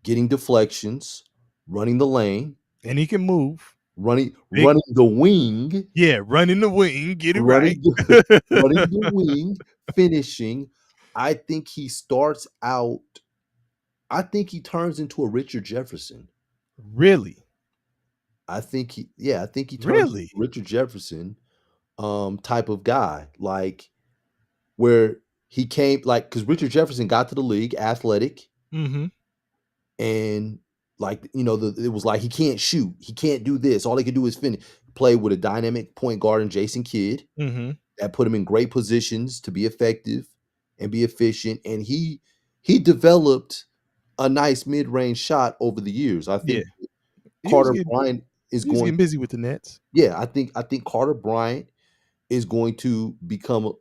getting deflections, running the lane, and he can move. Big, running the wing, yeah, running the wing, get it right. running running the wing, finishing. I think he starts out. I think he turns into a Richard Jefferson. Really, I think he turns into really. Richard Jefferson type of guy. Like where he came like because Richard Jefferson got to the league athletic Mm-hmm. and like it was like he can't shoot, he can't do this. All he can do is finish. Play with a dynamic point guard and Jason Kidd. Mm-hmm. that put him in great positions to be effective and be efficient. And he developed a nice mid-range shot over the years. I Yeah, think he was Carter getting Bryant is he was going getting busy with the Nets. yeah, I think Carter Bryant is going to become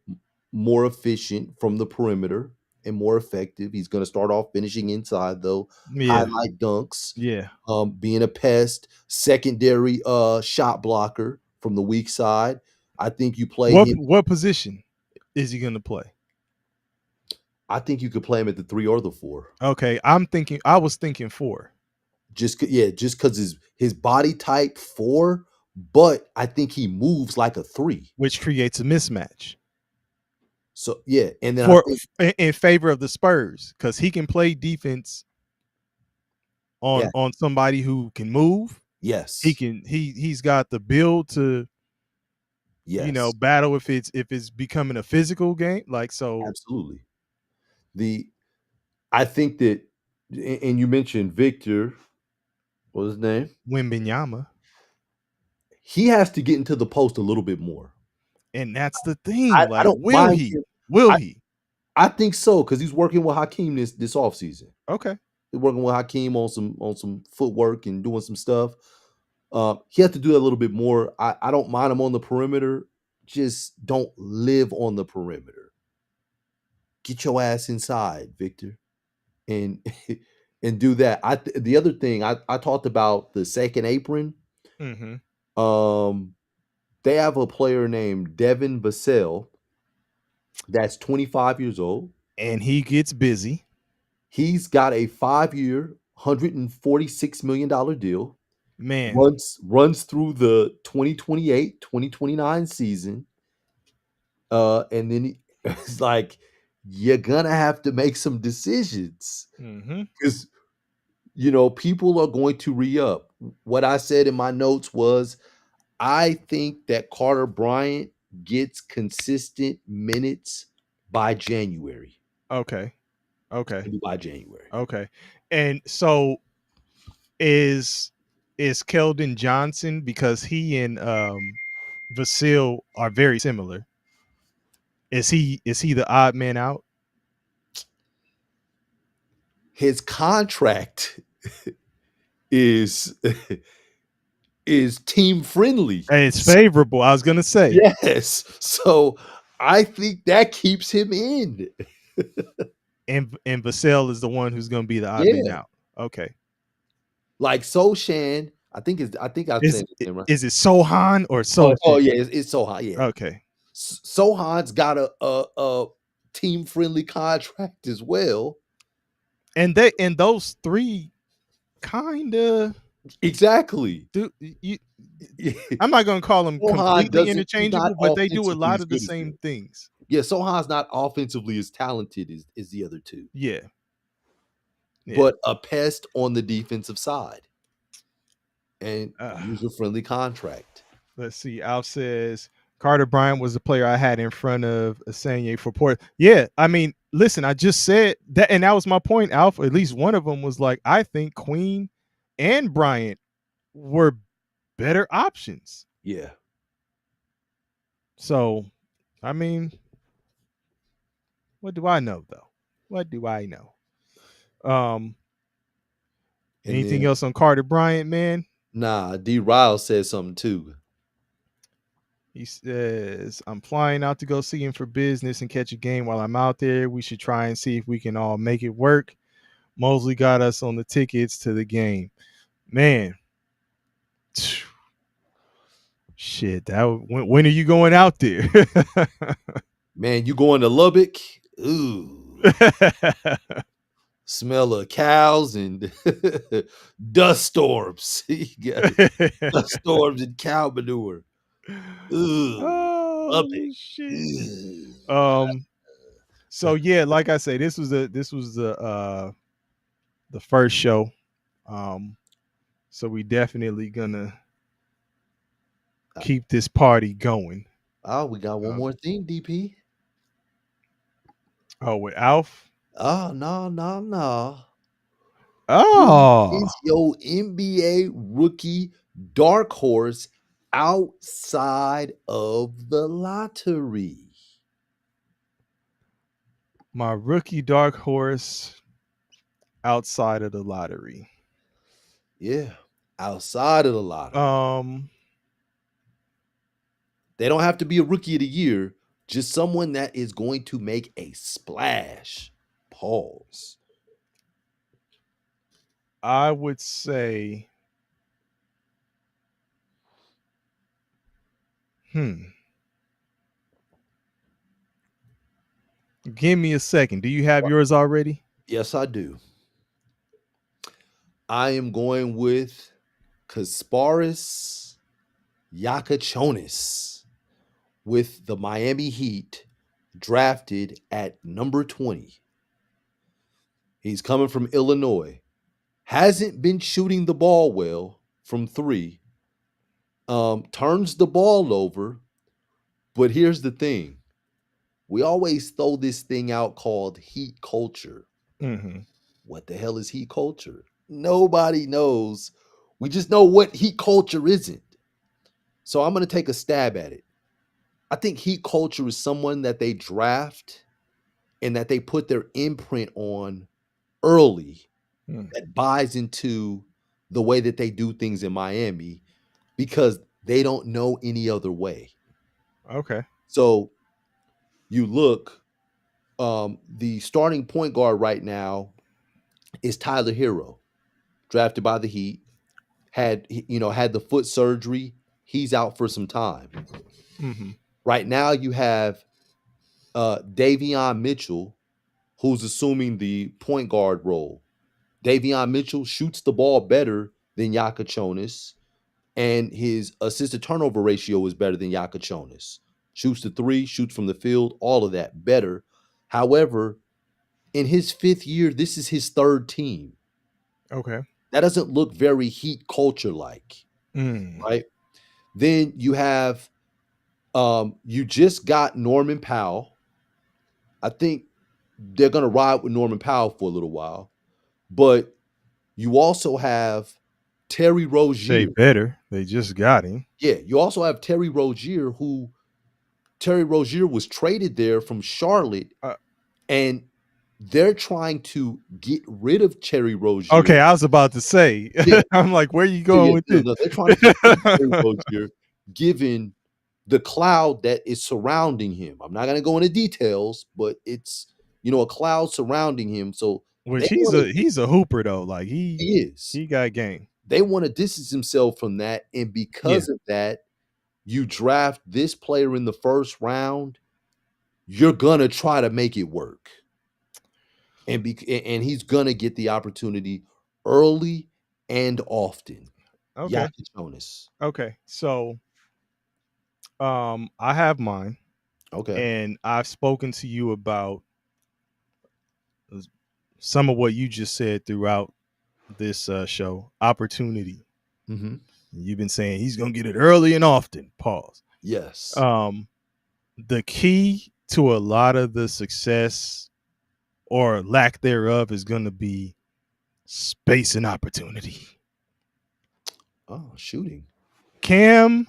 more efficient from the perimeter and more effective. He's going to start off finishing inside though, Yeah, highlight dunks, yeah. being a pest, secondary shot blocker from the weak side. I think you play him. What position is he gonna play? I think you could play him at the 3 or the 4. Okay, I was thinking four, Just because his body type 4, but I think he moves like a 3. which creates a mismatch So yeah, and then I for think in favor of the Spurs because he can play defense yeah, on somebody who can move. yes, He's got the build to yes, battle if it's becoming a physical game. Like so, absolutely. The I think that, and you mentioned Victor, what was his name? Wimbenyama, He has to get into the post a little bit more. and that's the I, thing. I Like, don't mind him. Will I, he? I think so because he's working with Hakeem this offseason. Okay, He's working with Hakeem on some footwork and doing some stuff. He has to do that a little bit more. I don't mind him on the perimeter. Just don't live on the perimeter. Get your ass inside, Victor, and and do that. The other thing I talked about the second apron. hmm Um, they have a player named Devin Vassell that's 25 years old. and he gets busy, He's got a 5-year, $146 million deal. man. Runs through the 2028-2029 season. And then it's like you're gonna have to make some decisions hmm because people are going to re-up. What I said in my notes was I think that Carter Bryant gets consistent minutes by January. Okay, It's okay, gonna be by January. okay. And so is Keldon Johnson because he and Vasil are very similar. Is he the odd man out? His contract is is team friendly. And it's favorable. I was gonna say, Yes. So I think that keeps him in. and Vassell is the one who's gonna be the odd man Yeah. out. Okay. Like Soshan, I think I'm Is saying his name right. is it Sohan or Oh Sochan? yeah, it's Sohan. Yeah. Okay. Sohan's got a team friendly contract as well. And those three kind of Exactly. do you. I'm not gonna call them Sohan completely doesn't he's not interchangeable, but they do a offensively lot as of the good as same them. things. Yeah, Sohan's not offensively as talented as the other two, Yeah. Yeah. but a pest on the defensive side and Uh, user friendly contract. let's see. Alf says Carter Bryant was the player I had in front of Asanye for Port. Yeah, I mean, listen, I just said that, and that was my point. Alf, at least one of them was like, I think Queen and Bryant were better options. Yeah. So, I mean, what do I know though? What do I know? Um, And anything then else on Carter Bryant, man? nah, D Ryle said something too. He says, I'm flying out to go see him for business and catch a game while I'm out there. We should try and see if we can all make it work. Mosley got us on the tickets to the game. Man, shit. When are you going out there? Man, you going to Lubbock? Ooh. Smell of cows and dust storms. You got dust storms and cow manure. Ooh. Lubbock. Oh shit. Ooh. Um. So yeah, like I say, this was the first show. Um. So we definitely gonna keep this party going. Oh, we got one Um, more thing, DP. oh, with Alf. Oh, no, no, no. Who Oh, is your NBA rookie dark horse outside of the lottery. My rookie dark horse outside of the lottery. Yeah, outside of the lottery. Um, They don't have to be a rookie of the year, just someone that is going to make a splash. Pause. I would say, hmm. Give me a second. Do you have yours already? Yes, I do. I am going with Kasparis Yakachonis with the Miami Heat, drafted at number 20. He's coming from Illinois. Hasn't been shooting the ball well from three. Turns the ball over. But here's the thing. We always throw this thing out called heat culture. Mm-hmm. What the hell is heat culture? Nobody knows. We just know what heat culture isn't. So I'm going to take a stab at it. I think heat culture is someone that they draft and that they put their imprint on early Mm. that buys into the way that they do things in Miami because they don't know any other way. Okay. So you look, the starting point guard right now is Tyler Hero, drafted by the Heat. Had the foot surgery. He's out for some time. Mm-hmm. Right now, you have Davion Mitchell, who's assuming the point guard role. Davion Mitchell shoots the ball better than Yakachonis, and his assist to turnover ratio is better than Yakachonis. Shoots the three, shoots from the field, all of that better. However, in his fifth year, this is his third team. Okay. That doesn't look very heat culture like, Mm. right? Then you have you just got Norman Powell. I think they're gonna ride with Norman Powell for a little while, but you also have Terry They Rozier. better. They just got him. Yeah, you also have Terry Rozier, who Terry Rozier was traded there from Charlotte, Uh, and they're trying to get rid of Terry Rozier. okay, I was about to say. Yeah, I'm like, where you yeah, going yeah. with No, this? no, they're trying to get rid of Terry Rozier, given the cloud that is surrounding him. I'm not going to go into details, but it's a cloud surrounding him. So they Which want to. he's a hooper though. Like he He is. he got game. They want to distance himself from that, and Yeah. because of that, you draft this player in the first round. You're gonna try to make it work, and he's gonna get the opportunity early and often. Okay. Yaki Jonas. Okay. So I have mine Okay. and I've spoken to you about some of what you just said throughout this show. Opportunity. Mm-hmm. You've been saying he's gonna get it early and often. Pause. Yes. The key to a lot of the success or lack thereof is gonna be space and opportunity. Oh, shooting. Cam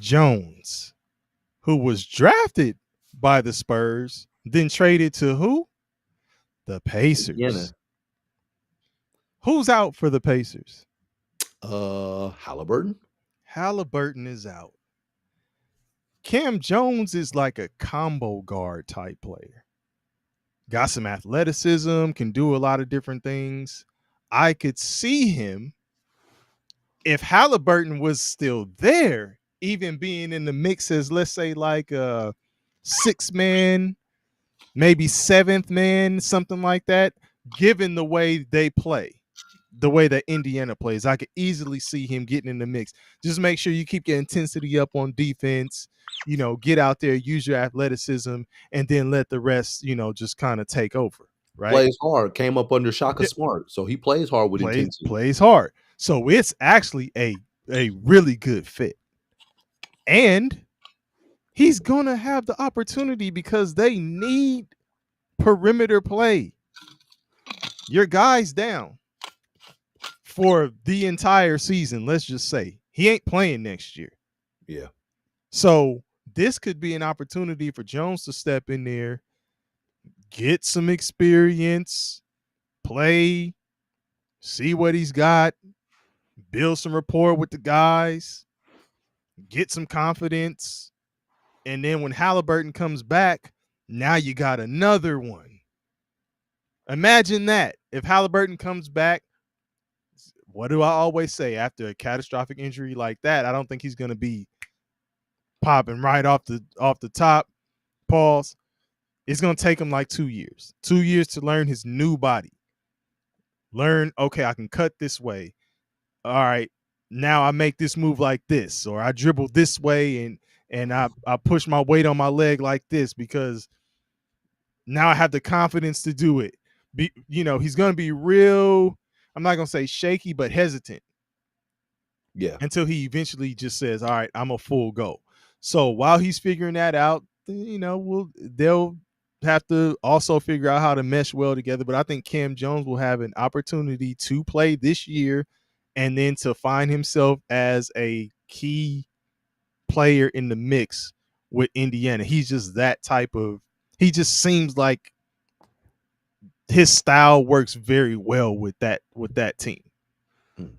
Jones, who was drafted by the Spurs, then traded to who? The Pacers. Indiana. Who's out for the Pacers? Halliburton. Halliburton is out. Cam Jones is like a combo guard type player. Got some athleticism, can do a lot of different things. I could see him if Halliburton was still there, even being in the mix as, let's say, like a six man, maybe seventh man, something like that, given the way they play, the way that Indiana plays. I could easily see him getting in the mix. Just make sure you keep your intensity up on defense, get out there, use your athleticism, and then let the rest, just kind of take over, right? Plays hard. Came up under Shaka Yeah, Smart, so he plays hard with intensity. plays hard. So it's actually a really good fit. And he's going to have the opportunity because they need perimeter play. Your guy's down for the entire season. Let's just say he ain't playing next year. Yeah. So this could be an opportunity for Jones to step in there, get some experience, play, see what he's got, build some rapport with the guys, get some confidence. And then when Halliburton comes back, now you got another one. Imagine that. If Halliburton comes back, what do I always say after a catastrophic injury like that? I don't think he's going to be popping right off the top. Pause. It's going to take him like 2 years. 2 years to learn his new body. Learn, okay, I can cut this way. All right, now I make this move like this, or I dribble this way, and I push my weight on my leg like this because now I have the confidence to do it. He's going to be real. I'm not going to say shaky, but hesitant Yeah. until he eventually just says, "All right, I'm a full go." So while he's figuring that out, they'll have to also figure out how to mesh well together. But I think Cam Jones will have an opportunity to play this year, and then to find himself as a key player in the mix with Indiana. He's just that type of. He just seems like his style works very well with that team. Mm.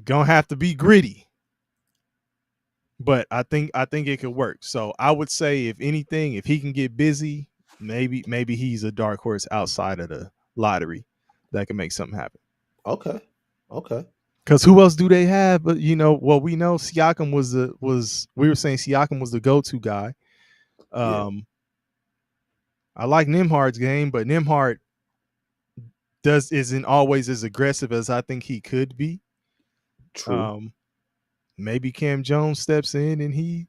Gonna have to be gritty, but I think it could work. So I would say, if anything, if he can get busy, maybe he's a dark horse outside of the lottery that can make something happen. Okay. Okay. Because who else do they have? But we know Siakam was we were saying Siakam was the go-to guy. Yeah. Um, I like Nimhard's game, but Nimhard isn't always as aggressive as I think he could be. True. Um, maybe Cam Jones steps in and he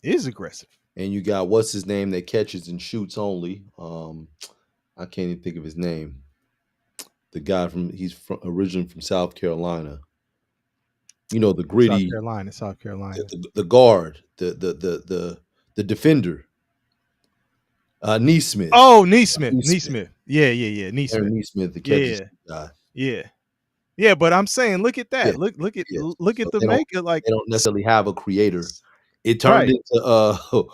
is aggressive. And you got what's his name that catches and shoots only. I can't even think of his name. The guy originally from South Carolina. You know, the South gritty, Carolina, South the, Carolina. the, the guard, the defender, Neesmith. Oh, Neesmith, Neesmith. Neesmith. Yeah, Aaron Neesmith. Neesmith, the catch and Yeah, shoot guy. yeah, yeah. But I'm saying, look at Yeah, that. Look at yeah. look So at the maker. Like, they don't necessarily have a creator. It turned right. into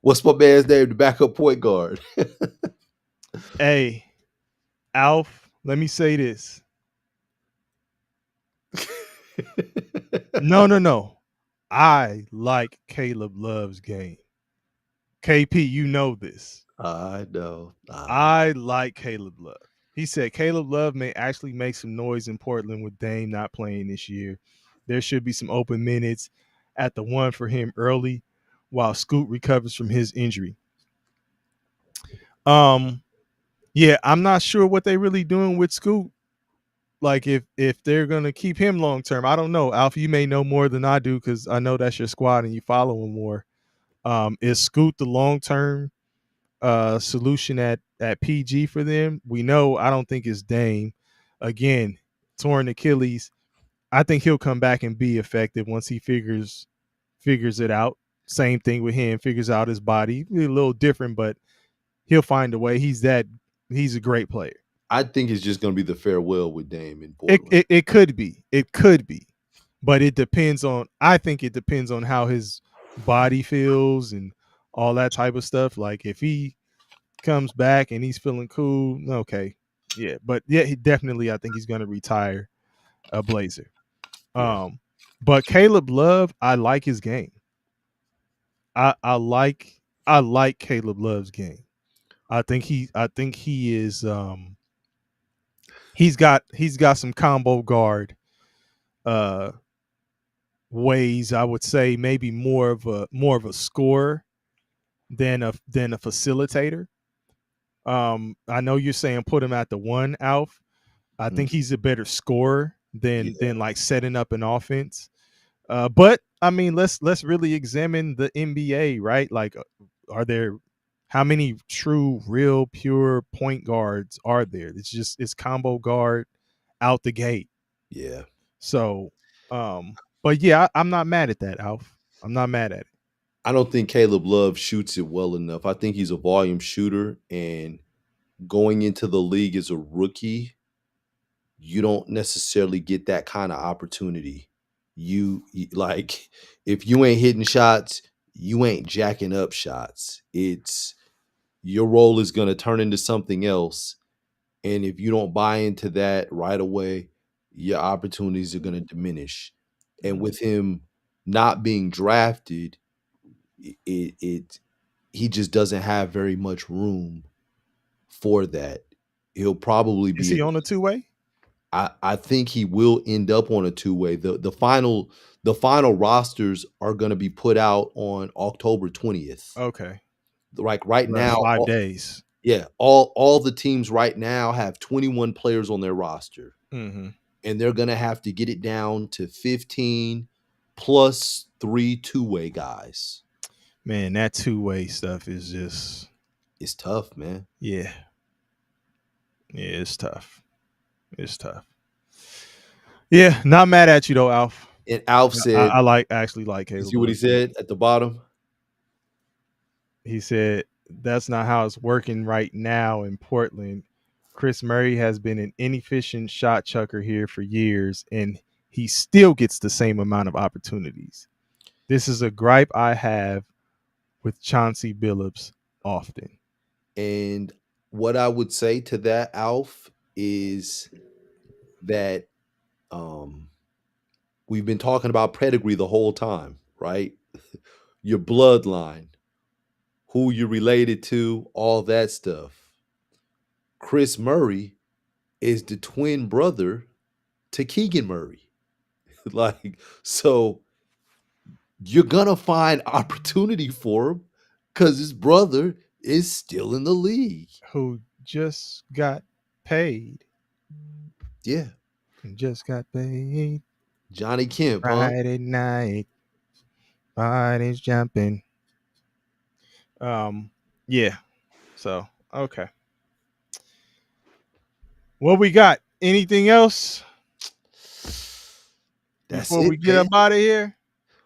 what's my man's name? The backup point guard. Hey, Alf. Let me say this. No, no, no. I like Caleb Love's game. KP, you know this. I know. I like Caleb Love. He said Caleb Love may actually make some noise in Portland with Dame not playing this year. There should be some open minutes at the one for him early while Scoot recovers from his injury. Um, yeah, I'm not sure what they really doing with Scoot. Like, if they're gonna keep him long term, I don't know. Alpha, you may know more than I do because I know that's your squad and you follow him more. Is Scoot the long term solution at PG for them? We know I don't think it's Dame. Again, torn Achilles. I think he'll come back and be effective once he figures it out. Same thing with him, figures out his body. A little different, but he'll find a way. He's a great player. I think it's just going to be the farewell with Dame in It, Portland. it it could be. It could be. But it depends on I think it depends on how his body feels and all that type of stuff. Like, if he comes back and he's feeling cool, okay. Yeah. But yeah, he definitely I think he's gonna retire a Blazer. Yeah, But Caleb Love, I like his game. I like Caleb Love's game. I think he is he's got some combo guard uh ways. I would say maybe more of a scorer than a facilitator. I know you're saying put him at the one, Alf. I mm, think he's a better scorer yeah. than like setting up an offense. But I mean, let's really examine the NBA, right? Like, are there how many true, real, pure point guards are there? It's combo guard out the gate. Yeah. So, but yeah, I'm not mad at that, Alf. I'm not mad at it. I don't think Caleb Love shoots it well enough. I think he's a volume shooter, and going into the league as a rookie, you don't necessarily get that kind of opportunity. like if you ain't hitting shots, you ain't jacking up shots. It's your role is going to turn into something else, and if you don't buy into that right away, your opportunities are going to diminish. And with him not being drafted, it he just doesn't have very much room for that. He'll probably Is be he in. on a two-way? I think he will end up on a two-way. The final rosters are going to be put out on October 20th. Okay. Like right About now, 5 days. yeah, all the teams right now have 21 players on their roster, Mm-hmm. and they're going to have to get it down to 15 plus 3 two-way guys. Man, that two-way stuff is just, It's tough, man. yeah. Yeah, it's tough. It's tough. Yeah, not mad at you though, Alf. And Alf I, said, I like actually like you Caleb see what he Williams. said at the bottom? He said that's not how it's working right now in Portland. Chris Murray has been an inefficient shot chucker here for years, and he still gets the same amount of opportunities. This is a gripe I have with Chauncey Billups often. And what I would say to that, Alf, is that um, we've been talking about pedigree the whole time, right? Your bloodline, who you're related to, all that stuff. Chris Murray is the twin brother to Keegan Murray. Like, so you're gonna find opportunity for him because his brother is still in the league. Who just got paid Yeah. and just got paid Johnny Kemp, huh? Friday night. Body's jumping. Um, yeah. So okay. What we got? Anything else That's before it, we get man. up out of here?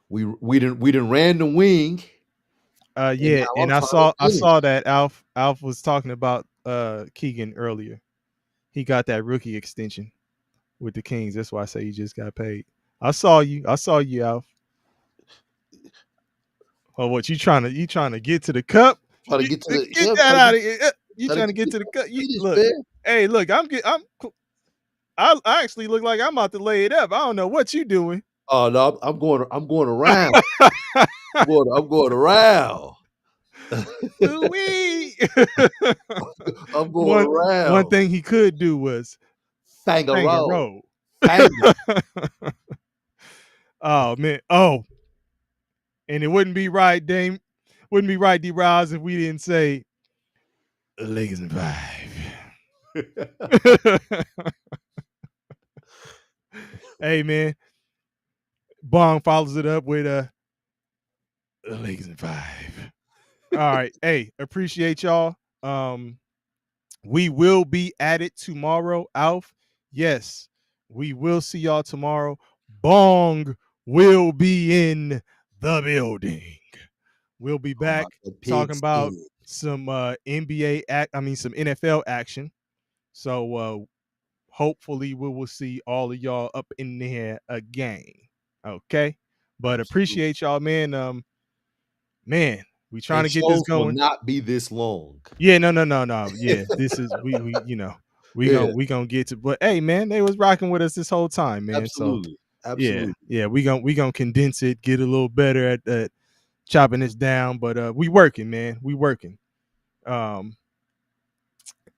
We didn't ran the wing, and Yeah, now I'm and I trying to saw I finish. saw that Alf was talking about Keegan earlier. He got that rookie extension with the Kings. That's why I say he just got paid. I saw you. I saw you, Alf. Oh, what you trying to get to the cup? Trying to get to the Get that out of here. You trying to trying to get get to to the cup? the finish, Look, man. hey, look, I actually look like I'm about to lay it up. I don't know what you doing. Oh no, I'm going around. I'm going around. Ooh-wee. I'm going one one around. thing he could do was Fang a hang a roll. roll. Fang it. Oh man. Oh, and it wouldn't be right, Dame. Wouldn't be right, D Roz, if we didn't say Lakers in 5. Hey man, Bong follows it up with Lakers in 5. All right. Hey, appreciate y'all. We will be at it tomorrow, Alf. Yes, we will see y'all tomorrow. Bong will be in the building. We'll be Oh my back the talking pig's about in. some NBA some NFL action. So hopefully we will see all of y'all up in there again. Okay. But Absolutely. appreciate y'all, man. Man, we trying And to get this shows will going. not be this long. Yeah, no. Yeah, this is we we Yeah, gonna get to. But hey, man, they was rocking with us this whole time, man. So absolutely. yeah, Absolutely. yeah, we gonna condense it, get a little better at chopping this down. But we working, man. We working. Um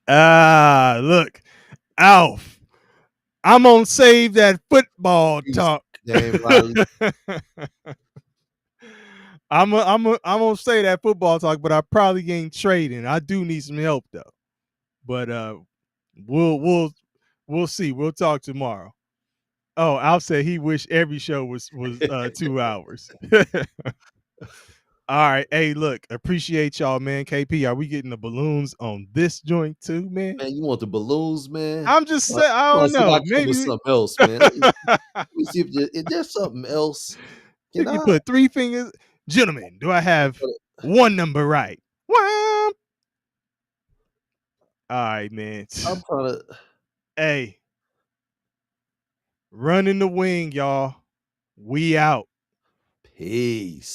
look, Alf, I'm gonna save that football Peace, talk. Dame Riley. I'm gonna say that football talk, but I probably ain't trading. I do need some help though. But we'll we'll we'll see. We'll talk tomorrow. Oh, Al said he wished every show was 2 hours. All right. Hey, look, appreciate y'all, man. KP, are we getting the balloons on this joint too, man? Man, you want the balloons, man? I'm just saying, I Well, don't see if I know. can come with Maybe something else, man. Let me see if there's something else. you Can can I? put 3 fingers. Gentlemen, do I have one number right? Wham! All right, man. I'm trying to. Hey, run in the wing, y'all. We out. Peace.